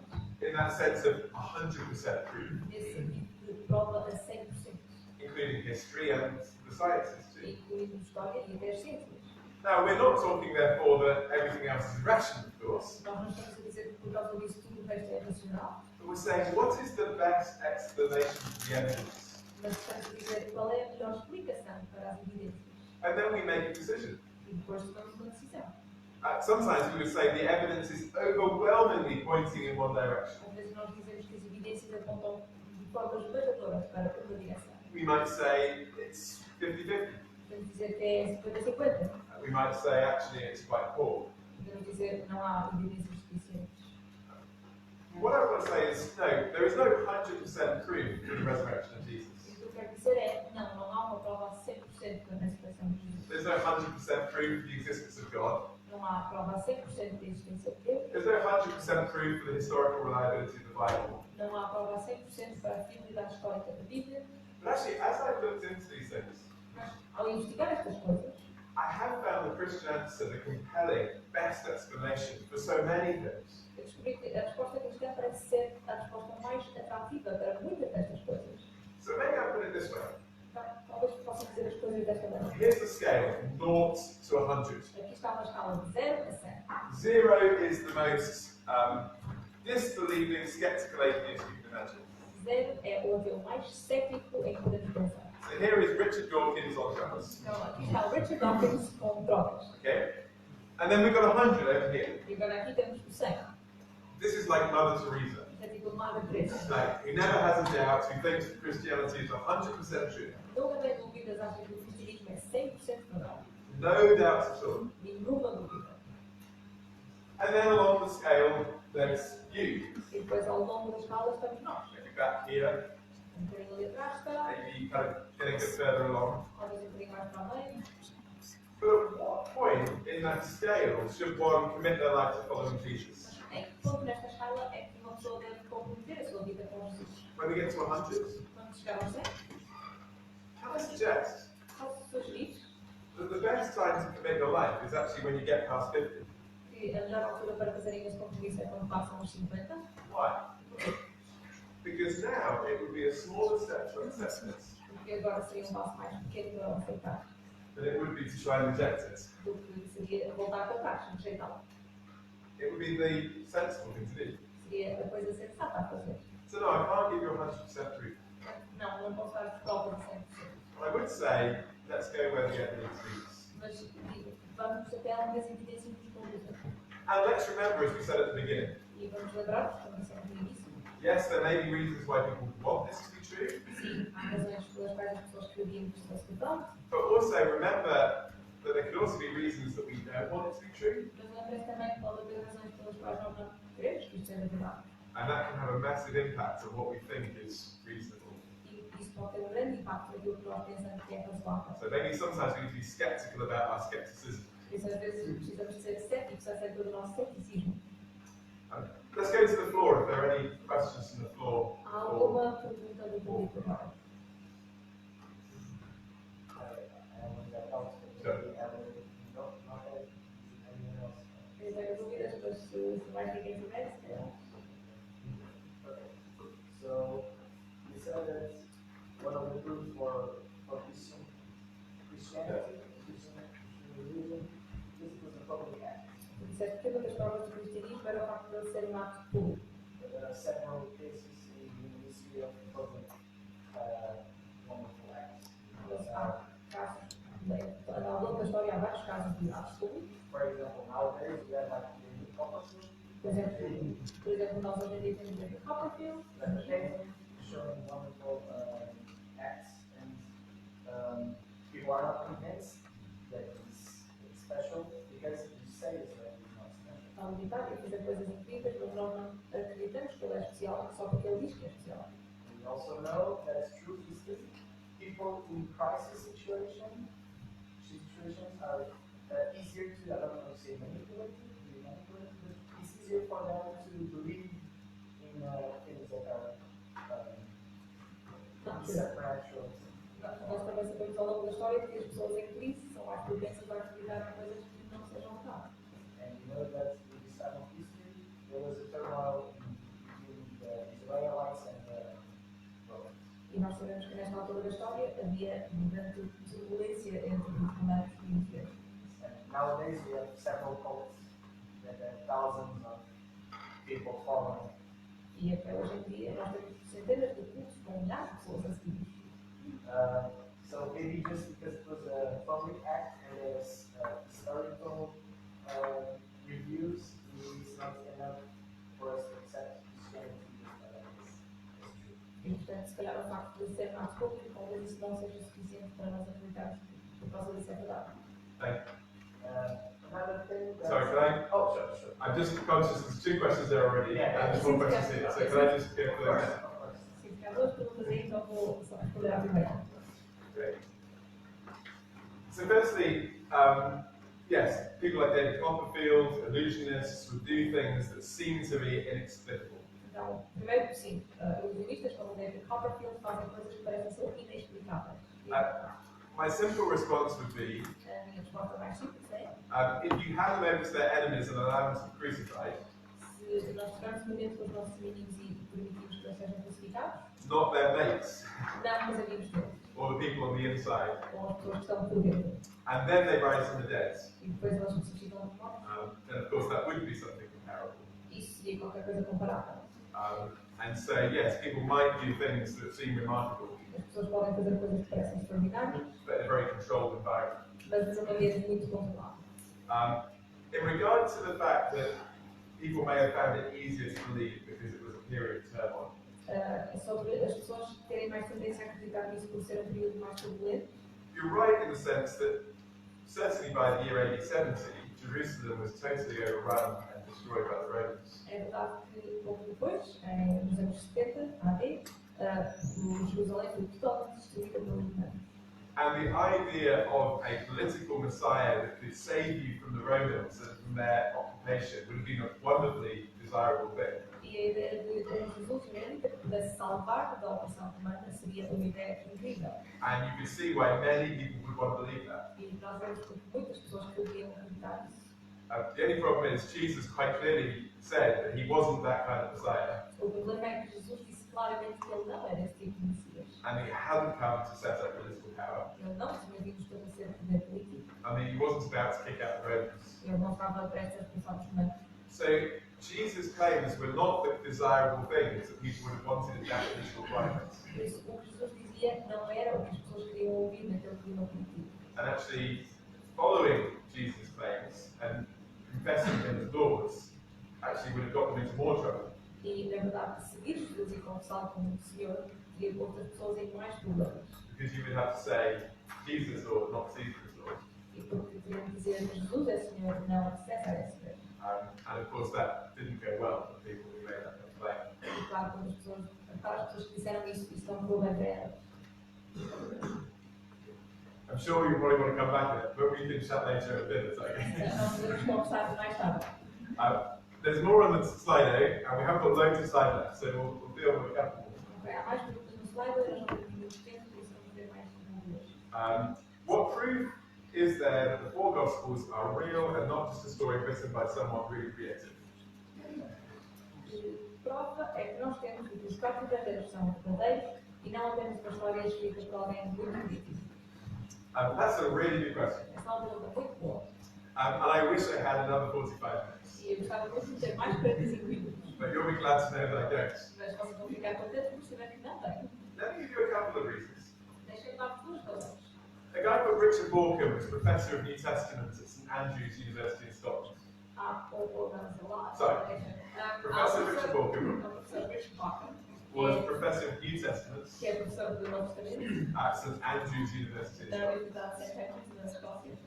In that sense of 100% proof, Nesse sentido de prova a 100%, including history and the sciences too. incluindo história e até as ciências. Now, we're not talking, therefore, that everything else is irrational, of course, Nós não estamos a dizer que por causa disso tudo o resto é racional, but we're saying, what is the best explanation for the evidence? mas estamos a dizer qual é a melhor explicação para as evidências. And then we make a decision. E depois tomamos uma decisão. Sometimes we would say the evidence is overwhelmingly pointing in one direction. Às vezes nós dizemos que as evidências apontam de forma esmagadora para uma direção. We might say it's 50-50. Podemos dizer que é 50-50. We might say, actually, it's quite poor. Podemos dizer que não há evidências suficientes. What I want to say is, no, there is no 100% proof for the resurrection of Jesus. E o que eu quero dizer é, não há uma prova a 100% da ressurreição de Jesus. There's no 100% proof for the existence of God. Não há prova a 100% da existência de Deus. There's no 100% proof for the historical reliability of the Bible. Não há prova a 100% para a fidelidade histórica da Bíblia. But actually, as I've looked into these things, Mas, ao investigar estas coisas, I have found the Christian answer the compelling, best explanation for so many things. eu descobri que a resposta cristã parece ser a resposta mais atrativa para muitas destas coisas. So maybe I'll put it this way. Então, talvez possa dizer as coisas desta maneira. Here's the scale from 0 to 100. Aqui está uma escala de 0 a 100. 0 is the most disbelieving, skeptical atheist you can imagine. 0 é o ateu mais cético em que podemos pensar. So here is Richard Dawkins on drugs. Então, aqui está o Richard Dawkins com drogas. Okay? And then we've got 100 over here. E agora aqui temos o 100. This is like Mother Teresa. Isto é tipo Madre Teresa. Like, who never has a doubt, who thinks that Christianity is 100% true. Nunca tem dúvidas, acha que o cristianismo é 100% verdade. No doubts at all. Nenhuma dúvida. And then along the scale, there's you. E depois, ao longo da escala, estamos nós. Maybe back here, Um bocadinho ali atrás, se calhar. maybe kind of getting a bit further along. Talvez um bocadinho mais para a meio. But at what point in that scale should one commit their life to following Jesus? Em que ponto nesta escala é que uma pessoa deve comprometer a sua vida com Jesus? When we get to 100? Quando chegar ao 100, Can I suggest posso sugerir that the best time to commit your life is actually when you get past 50? que a melhor altura para fazerem esse compromisso é quando passam os 50. Why? Because now it would be a smaller step to acceptance Porque agora seria um passo mais pequeno para aceitar than it would be to try and reject it. do que seria voltar para trás, rejeitá-lo. It would be the sensible thing to do. Seria a coisa sensata a fazer. So no, I can't give you 100% truth. Não, não posso dar prova de 100%. But I would say, let's go where the evidence leads. Mas digo, vamos até onde as evidências nos conduzem. And let's remember, as we said at the beginning, E vamos lembrar-nos, como dissemos no início, yes, there may be reasons why people want this to be true, sim, há razões pelas quais as pessoas queriam que isto fosse verdade, but also remember that there could also be reasons that we don't want it to be true, mas lembrem também que pode haver razões pelas quais nós não queremos que isto seja verdade. and that can have a massive impact on what we think is reasonable. E isso pode ter um grande impacto naquilo que nós pensamos que é razoável. So maybe sometimes we need to be skeptical about our skepticism. Por isso, às vezes, precisamos de ser céticos acerca do nosso ceticismo. Let's go to the floor if there are any questions from the floor. Há alguma pergunta do público agora? Eu tenho dúvidas, mas se mais ninguém tiver, se calhar. So you said that one of the proofs for Christianity, Christian religion, this was a public act. Disseste que uma das provas do cristianismo era o facto de ele ser um ato público. But there are several cases in the history of public wonderful acts. Mas há casos, ao longo da história, há vários casos de atos públicos. For example, nowadays we have like the Copperfield, Por exemplo, nós hoje em dia temos o Copperfield, showing wonderful acts, and people are not convinced that it's special because you say it's not special. está limitado a fazer coisas incríveis, mas nós não acreditamos que ele é especial só porque ele diz que é especial. We also know that truth is that people in crisis situations are easier to, I don't know, say manipulate, but it's easier for them to believe in things that are supernatural. Nós também sabemos ao longo da história que as pessoas em crise são mais propensas a acreditar em coisas que não sejam verdade. And you know that in this time of history, there was a turmoil between the Israelites and the Romans. E nós sabemos que nesta altura da história havia uma grande turbulência entre os romanos e os judeus. And nowadays we have several cults that have thousands of people following. E até hoje em dia nós temos centenas de cultos com milhares de pessoas a seguir. So maybe just because it was a public act and there's historical reviews, it's not enough for us to accept Christianity as true. E portanto, se calhar o facto de ser um ato público, talvez isso não seja suficiente para nós acreditarmos que por causa disso é verdade. Another thing that Sorry, can I? Oh, sure. I'm just conscious there's two questions there already, and there's one question here. So can I just get Of clear? course. Sim, há duas perguntas aí, então vou só responder à primeira. Great. So firstly, yes, people like David Copperfield, illusionists, would do things that seem to be inexplicable. Então, primeiro, sim, ilusionistas como David Copperfield fazem coisas que parecem ser inexplicáveis. E My simple response would be, a minha resposta mais simples é, if you hand them over to their enemies and allow them to be crucified, se nós tivermos um momento com os nossos inimigos e permitimos que eles sejam crucificados, not their mates, não os amigos deles, or the people on the inside, ou as pessoas que estão por dentro, and then they rise from the dead, e depois eles ressuscitam dos mortos, then of course that would be something comparable. isso existia qualquer coisa comparável. And so, yes, people might do things that seem remarkable, As pessoas podem fazer coisas que parecem extraordinárias, but in a very controlled environment. mas de maneira muito controlada. In regard to the fact that people may have found it easier to believe because it was a period of turmoil, Sobre as pessoas terem mais tendência a acreditar nisso por ser um período mais turbulento, you're right in the sense that certainly by the year AD 70, Jerusalem was totally overrun and destroyed by the Romans. é verdade que pouco depois, nos anos 70, AD, Jerusalém foi totalmente destruída pelos romanos. And the idea of a political Messiah that could save you from the Romans and from their occupation would have been a wonderfully desirable thing. E a ideia de Jesus mesmo que pudesse salvar da opressão romana seria uma ideia incrível. And you could see why many people would want to believe that. E nós vemos que muitas pessoas poderiam acreditar nisso. The only problem is Jesus quite clearly said that he wasn't that kind of Messiah, O problema é que Jesus disse claramente que ele não era esse tipo de Messias. and he hadn't come to set up political power. Ele não tinha vindo estabelecer poder político. I mean, he wasn't about to kick out the Romans. Ele não estava prestes a expulsar os romanos. So Jesus' claims were not the desirable things that people would have wanted in that political climate. Por isso, o que Jesus dizia não era o que as pessoas queriam ouvir naquele clima político. And actually, following Jesus' claims and confessing him as Lord actually would have got them into more trouble. E, na verdade, seguir Jesus e confessá-lo como Senhor teria posto as pessoas em mais problemas. Because you would have to say, Jesus Lord, not Caesar's Lord. E porque teriam que dizer que Jesus é Senhor, não César é Senhor. And of course, that didn't go well for the people who made that claim. E claro, quando as pessoas, para as pessoas que disseram isso não ficou bem para elas. I'm sure you probably want to come back to it, but we can chat later at dinner, so Nós podemos conversar mais tarde. There's more on the Slido, and we haven't got loads of slide left, so we'll deal with a couple more. Ok, há mais perguntas no slide, eu não tenho muito tempo, por isso vamos ver mais perguntas. What proof is there that the four Gospels are real and not just a story written by someone really creative? Prova é que nós temos que os quatro verdadeiros são verdadeiros e não apenas uma história escrita por alguém muito crítico. That's a really good question. Essa é uma pergunta muito boa. And I wish I had another 45 minutes. E eu gostava muito de ter mais 45 minutos. But you'll be glad to know that I don't. Mas vocês vão ficar contentes por saber que não tenho. Let me give you a couple of reasons. Deixem-me dar duas razões. A guy called Richard Borkham was Professor of New Testament at St Andrews University in Scotland. Sorry. Professor Richard Borkham Professor Richard Borkham. was Professor of New Testament Que é professor do Novo Testamento at St Andrews University in da Scotland. Universidade de St. Andrews na Escócia.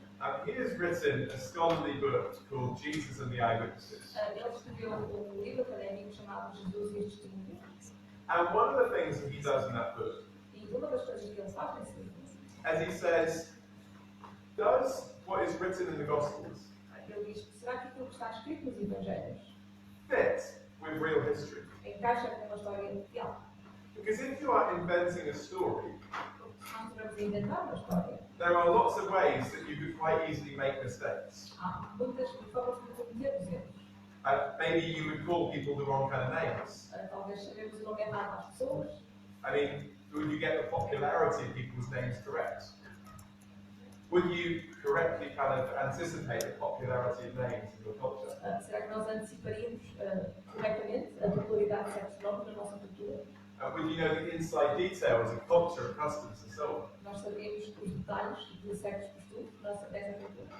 He has written a scholarly book called Jesus and the Eyewitnesses. Ele escreveu livro académico chamado Jesus e os Testemunhos. And one of the things that he does in that book, E uma das coisas que ele faz nesse livro, as he says, does what is written in the Gospels ele diz: será que aquilo que está escrito nos Evangelhos fit with real history? encaixa com uma história real? Because if you are inventing a story, Porque se nós estivermos a inventar uma história, there are lots of ways that you could quite easily make mistakes. há muitas formas de cometermos erros. Maybe you would call people the wrong kind of names. Talvez sabemos o nome errado às pessoas. I mean, would you get the popularity of people's names correct? Would you correctly kind of anticipate the popularity of names in your culture? Será que nós anteciparíamos corretamente a popularidade de certos nomes na nossa cultura? Would you know the inside details of culture, of customs, and so on? Nós saberíamos os detalhes de certos costumes dessa cultura.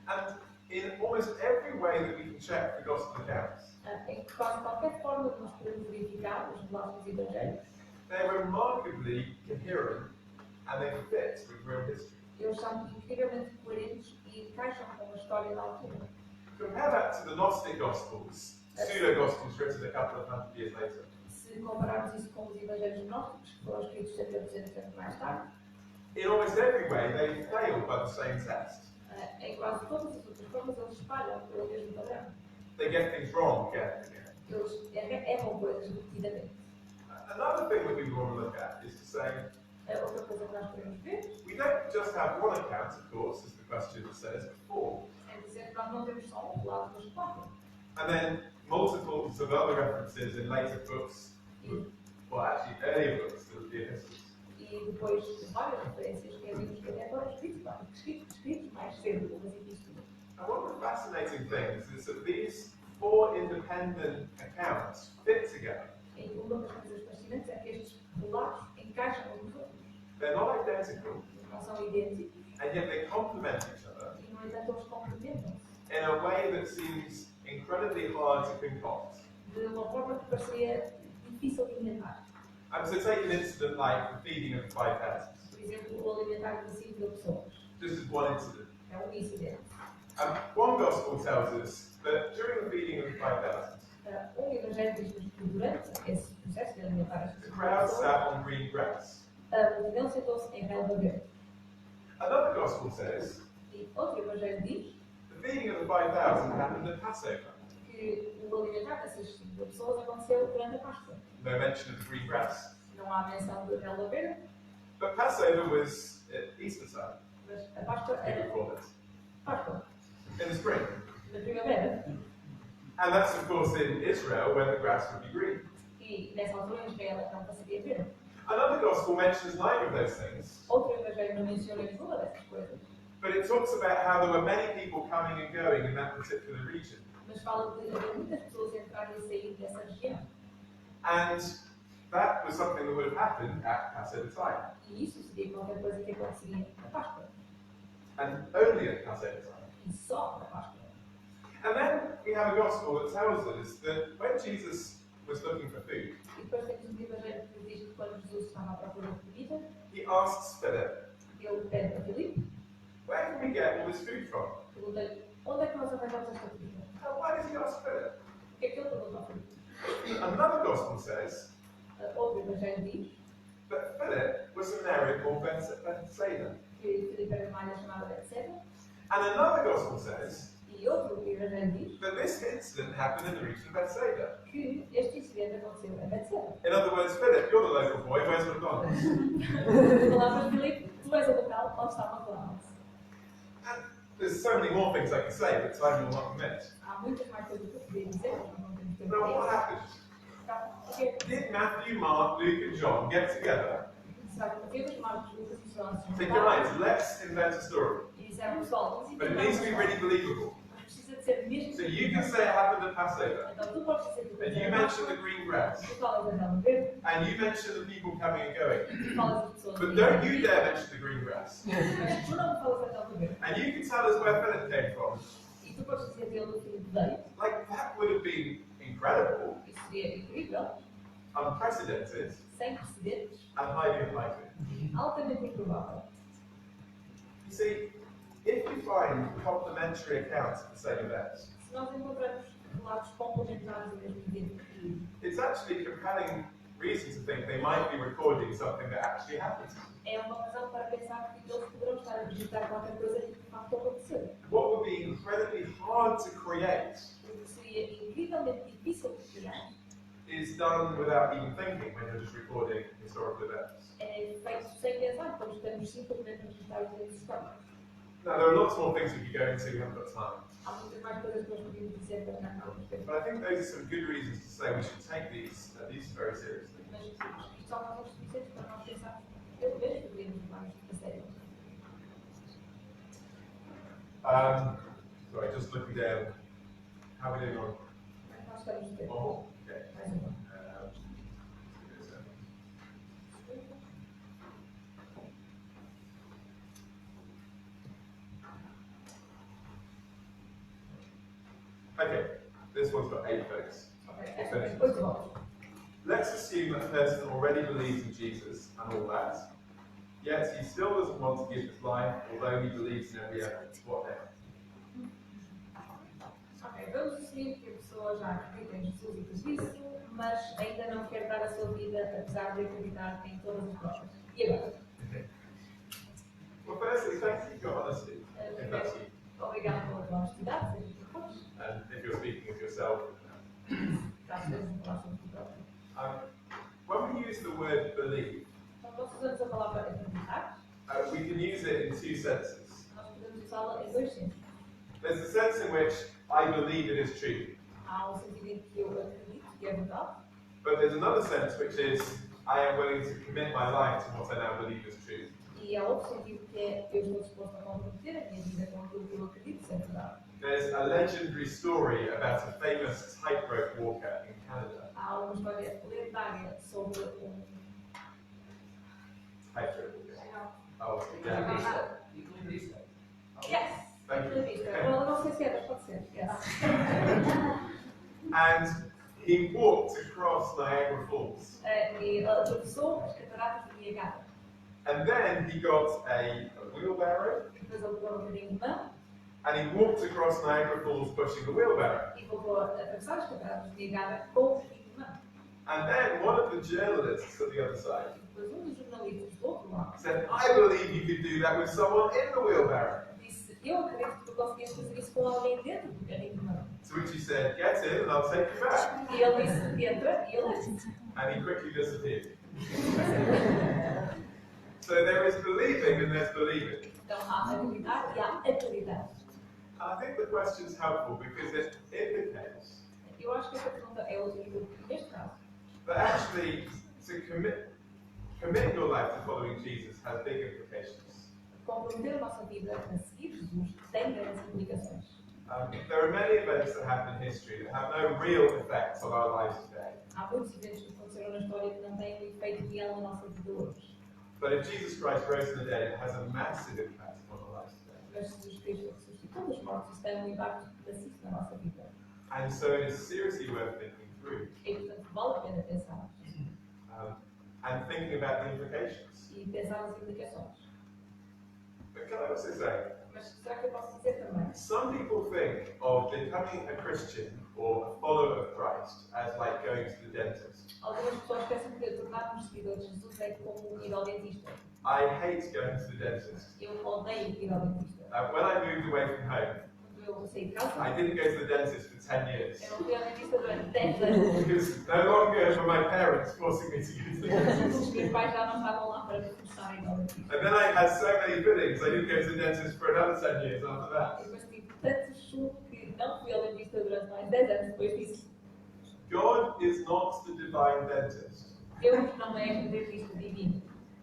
And in almost every way that we can check the gospel accounts, Em quase qualquer forma que nós podemos verificar os relatos dos Evangelhos, they're remarkably coherent and they fit with real history. eles são incrivelmente coerentes e encaixam com a história da altura. Compare that to the Gnostic Gospels, pseudo-Gospels written a couple of hundred years later. Se compararmos isso com os Evangelhos gnósticos, que foram escritos cerca de 200 anos mais tarde, In almost every way, they fail by the same test. em quase todas as outras formas, eles espalham pelo mesmo padrão. They get things wrong again and again. Eles erram coisas repetidamente. Another thing that we want to look at is to say, Outra coisa que nós podemos ver we don't just have one account, of course, as the question says, but four. é dizer que nós não temos só um lado, mas quatro. And then multiples of other references in later books, well, actually earlier books, the epistles. E depois várias referências que vimos que até foram escritos mais cedo, como as epístolas. And one of the fascinating things is that these four independent accounts fit together. E uma das coisas fascinantes é que estes relatos encaixam uns nos outros. They're not identical, Não são idênticos and yet they complement each other e, no entanto, eles complementam-se in a way that seems incredibly hard to concoct. de uma forma que parecia difícil de inventar. So take an incident like the feeding of the 5,000. Por exemplo, o alimentar de 5.000 pessoas. This is one incident. É um incidente. One gospel tells us that during the feeding of the 5,000, Evangelho diz-nos que durante esse processo de alimentar estas the crowd pessoas, sat on green grass. a multidão sentou-se em relva verde. Another gospel says E outro evangelho diz the feeding of the 5,000 happened at Passover. que o alimentar dessas 5.000 pessoas aconteceu durante a Páscoa. No mention of the green grass. Não há menção de relva verde, But Passover was at Easter time, mas a Páscoa we era would call it, Páscoa, in the spring. na primavera. And that's, of course, in Israel when the grass would be green. E nessa altura em Israel então passaria verde. Another gospel mentions neither of those things, Outro evangelho não menciona nenhuma dessas coisas, but it talks about how there were many people coming and going in that particular region. mas fala de haver muitas pessoas a entrarem e sair dessa região. And that was something that would have happened at Passover time, E isso seria qualquer coisa que aconteceria na Páscoa. and only at Passover time. E só na Páscoa. And then we have a gospel that tells us that when Jesus was looking for food, E depois temos um evangelho que diz que quando Jesus estava à procura de comida, he asks Philip, ele pede para Filipe, where can we get all this food from? pergunta-lhe, onde é que nós arranjamos esta comida? And why does he ask Philip? O que é que ele perguntou a Filipe? Another gospel says Outro evangelho diz that Philip was an area called Bethsaida. que Filipe era uma área chamada Bethsaida, And another gospel says e outro evangelho diz that this incident happened in the region of Bethsaida. que este incidente aconteceu em Bethsaida. In other words, Philip, you're the local boy, where's McDonald's? Em palavras de Filipe, tu és o local onde está o McDonald's. And there's so many more things I can say, but time will not permit. Há muitas mais coisas que eu poderia dizer, mas não temos tempo Now, para what isso. happened? Então, o que é que Did Matthew, Mark, Luke, and John get together será que Mateus, Marcos, Lucas e João se and say, juntaram guys, let's invent a story? e disseram, pessoal, vamos But it inventar needs to be uma really história, believable. mas precisa de ser mesmo So you can say it happened at Passover, Então tu podes dizer que and you mention the green grass, tu falas da relva verde, and you mention the people coming and going. tu falas das pessoas But que don't vivem you dare mention the green grass. mas tu não falas da relva verde. And you can tell us where Philip came from. E tu podes dizer de onde o Filipe veio, Like, that would have been incredible, isso seria incrível, unprecedented, sem precedentes, and highly unlikely. altamente improvável. You see, if you find complementary accounts of the same events, Se nós encontramos relatos complementares do mesmo evento, it's actually compelling reason to think they might be recording something that actually happened. é uma razão para pensar que eles poderão estar a registrar qualquer coisa que de facto aconteceu. What would be incredibly hard to create O que seria incrivelmente difícil de criar is done without even thinking when you're just recording historical events. é feito sem pensar, quando estamos simplesmente a registrar eventos históricos. Now, there are lots more things we could go into, we haven't got time. Há muitas mais coisas que nós podemos dizer para não temos tempo. But I think those are some good reasons to say we should take these very seriously. Mas isto são razões suficientes para nós pensarmos pelo menos que devemos levar isto a sério. Sorry, just looking down. How are we doing on? Mas nós estamos de tempo. Oh, okay. Mais uma. Okay, this one's got 8 votes. Ok, esta vez 8 votos. Let's assume that the person already believes in Jesus and all that, yet he still doesn't want to give his life, although he believes in every evidence. What then? Ok, vamos assumir que a pessoa já acredita em Jesus e tudo isso, mas ainda não quer dar a sua vida, apesar de acreditar em todas as provas. E agora? Well, firstly, thank you for your honesty, if that's you. Obrigado pela tua honestidade, seja o que fores. And if you're speaking of yourself. Caso estejas a falar sobre ti próprio. When we use the word believe, Então, nós usamos a palavra acreditar, we can use it in 2 senses. nós podemos usá-la em dois sentidos. There's the sense in which I believe it is true, Há sentido em que eu acredito que é verdade, but there's another sense which is I am willing to commit my life to what I now believe is true. e há outro sentido que é eu estou disposto a comprometer a minha vida com aquilo que eu acredito ser verdade. There's a legendary story about a famous tightrope walker in Canada. Há uma história lendária sobre Tightrope walker. Oh, yeah. Equilibrista. Equilibrista. Yes! Thank you. Equilibrista. Well, não sei se é, mas pode ser. Yes. And he walked across Niagara Falls. E ela atravessou as cataratas do Niagara. And then he got a wheelbarrow Depois ele pegou um bocadinho de mão and he walked across Niagara Falls pushing the wheelbarrow. e voltou a atravessar as cataratas do Niagara com um bocadinho de mão. And then one of the journalists at the other side Depois dos jornalistas do outro lado said, I believe you could do that with someone in the wheelbarrow. disse: eu acredito que tu conseguias fazer isso com alguém dentro do bocadinho de mão. To which he said, get in and I'll take you back. E ele disse: entra, e ele disse. And he quickly disappeared. So there is believing and there's believing. Então há acreditar e há acreditar. And I think the question is helpful because it indicates Eu acho que essa pergunta é útil neste caso. that actually to commit your life to following Jesus has big implications. Comprometer a nossa vida a seguir Jesus tem grandes implicações. There are many events that happen in history that have no real effects on our lives today. Há muitos eventos que aconteceram na história que não têm um efeito real na nossa vida hoje. But if Jesus Christ rose from the dead, it has a massive impact on our lives today. Mas Jesus Cristo ressuscitou dos mortos, isso tem um impacto maciço na nossa vida. And so it is seriously worth thinking through E portanto vale a pena pensar and thinking about the implications. e pensar nas implicações. But can I also say, Mas será que eu posso dizer também? some people think of becoming a Christian or a follower of Christ as like going to the dentist. Algumas pessoas pensam que tornar-nos seguidores de Jesus é como ir ao dentista. I hate going to the dentist. Eu odeio ir ao dentista. When I moved away from home, Quando eu saí de casa, I didn't go to the dentist for 10 years. eu não fui ao dentista durante 10 anos. Because no longer were my parents forcing me to go to the dentist. Os meus pais já não estavam lá para me forçarem ao dentista. And then I had so many fillings, I didn't go to the dentist for another 10 years after that. Depois tive tanto chumbo que não fui ao dentista durante mais 10 anos depois disso. God is not the divine dentist, Deus não é o dentista divino,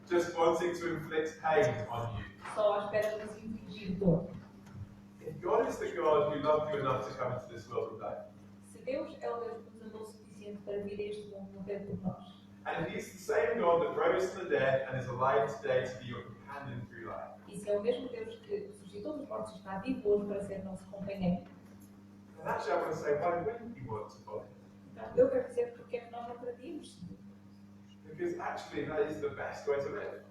just wanting to inflict pain on you. só à espera de nos infligir dor. If God is the God who loved you enough to come into this world and die, Se Deus é o Deus que nos amou o suficiente para vir a este mundo morrer por nós, and if He's the same God that rose from the dead and is alive today to be your companion through life, e se é o mesmo Deus que ressuscitou dos mortos e está vivo hoje para ser nosso companheiro, then actually I want to say, why wouldn't you want to follow Him? então eu quero dizer porque é que nós não queríamos seguir. Because actually that is the best way to live.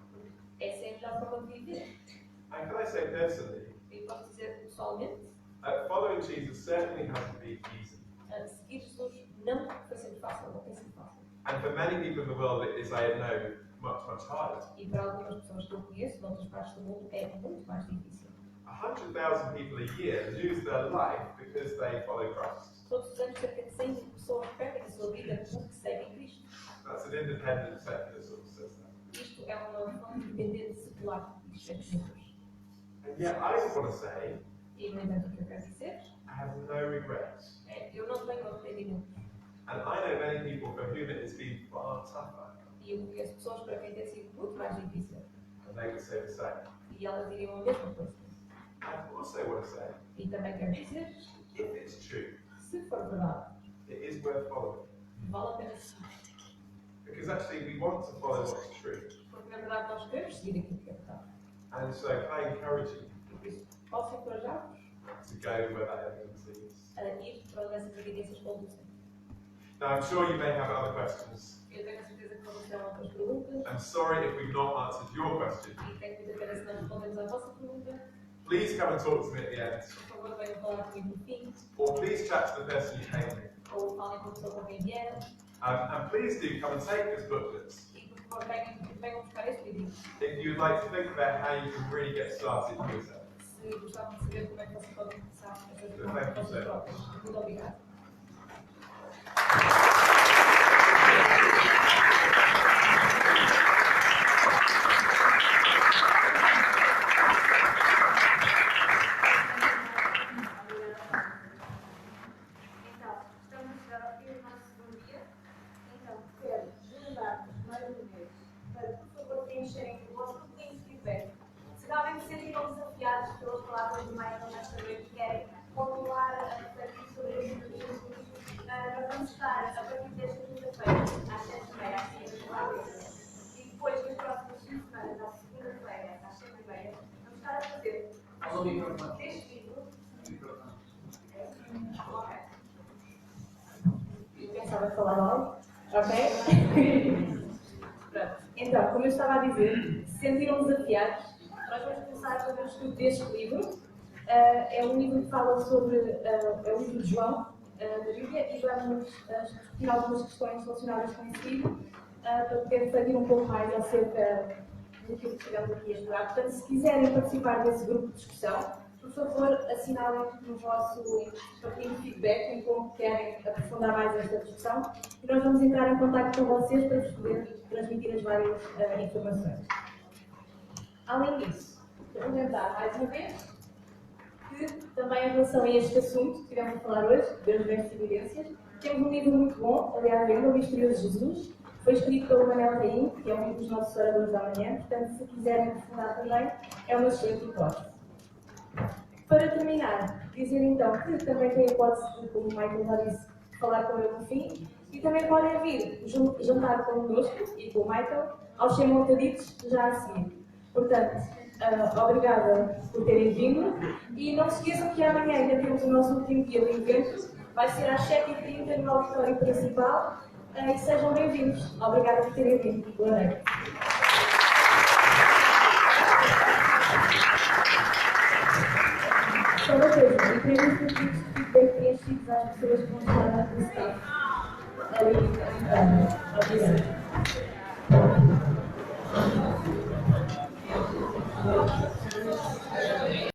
Essa é a melhor forma de viver. And can I say personally, E posso dizer pessoalmente, following Jesus certainly hasn't been easy. seguir Jesus não foi sempre fácil, não tem sido fácil. And for many people in the world, it is, I know, much harder. E para algumas pessoas que eu conheço, noutras partes do mundo, é muito mais difícil. 100,000 people a year lose their life because they follow Christ. Todos os anos, cerca de 100 mil pessoas perdem a sua vida porque seguem Cristo. That's an independent secular source says that. Isto é uma fonte independente secular que diz feitos números. And yet I want to say, E, no entanto, o que eu quero dizer I have no regrets. é eu não tenho arrependimentos. And I know many people for whom it has been far tougher, E eu conheço pessoas para quem tem sido muito mais difícil. and they would say the same. E elas diriam a mesma coisa. I also want to say, E também quero dizer, if it's true, se for verdade, it is worth following. vale a pena seguir. Because actually we want to follow what's true. Porque, na verdade, nós queremos seguir aquilo que é verdade. And so I encourage you E por isso, posso encorajar-vos to go where that evidence leads. a ir para onde essas evidências conduzem. Now I'm sure you may have other questions. Eu tenho a certeza que vocês terão outras perguntas. I'm sorry if we've not answered your question. E tenho muita pena se não respondemos à vossa pergunta. Please come and talk to me at the end. Por favor, venham falar comigo no fim. Or please chat to the person you came with. Ou falem com a pessoa com quem vieram. And please do come and take this booklet E, por favor, venham buscar este livro. if you'd like to think about how you can really get started yourself. Se gostavam de saber como é que vocês podem começar essas Thank you, perguntas sir. próprias. Muito obrigada. Então, estamos a chegar ao fim do nosso segundo dia. Então, quero convidar-vos mais uma vez para, por favor, preencherem o vosso documento de feedback. Se realmente se sentiram desafiados pelas palavras do Michael nesta noite, querem continuar a refletir sobre a vida de Jesus. Nós vamos estar a partir desta quinta-feira, às 7h30, às 5h30, e depois, nas próximas 5 semanas, à segunda-feira, às 7h30, vamos estar a fazer deste livro. Ok. Pensava falar mal? Ok? Pronto. Então, como eu estava a dizer, se sentiram desafiados, nós vamos começar a fazer o estudo deste livro. É um livro que fala sobre, é o livro de João, da Bíblia, e vamos discutir algumas questões relacionadas com esse livro, para poder refletir um pouco mais acerca do que estivemos aqui a estudar. Portanto, se quiserem participar desse grupo de discussão, por favor, assinalem no vosso partilho de feedback em como querem aprofundar mais esta discussão, e nós vamos entrar em contato com vocês para vos poder transmitir as várias informações. Além disso, vou lembrar mais uma vez que também em relação a este assunto que estivemos a falar hoje, Deus versus Evidências, temos um livro muito bom, aliás, é O Misterioso Jesus, que foi escrito pelo Manel Caim, que é um dos nossos oradores da manhã, portanto, se quiserem aprofundar também, é uma excelente hipótese. Para terminar, dizer então que também tem a hipótese de, como o Michael já disse, falar com ele no fim, e também podem vir jantar connosco e com o Michael aos 100 montaditos já a seguir. Portanto, obrigada por terem vindo, e não se esqueçam que amanhã ainda temos o nosso último dia do evento, vai ser às 7h30 no auditório principal, e sejam bem-vindos. Obrigada por terem vindo. Boa noite. Só uma coisa, eu queria muito que os feedback preenchidos às pessoas que vão estar no staff. Obrigada.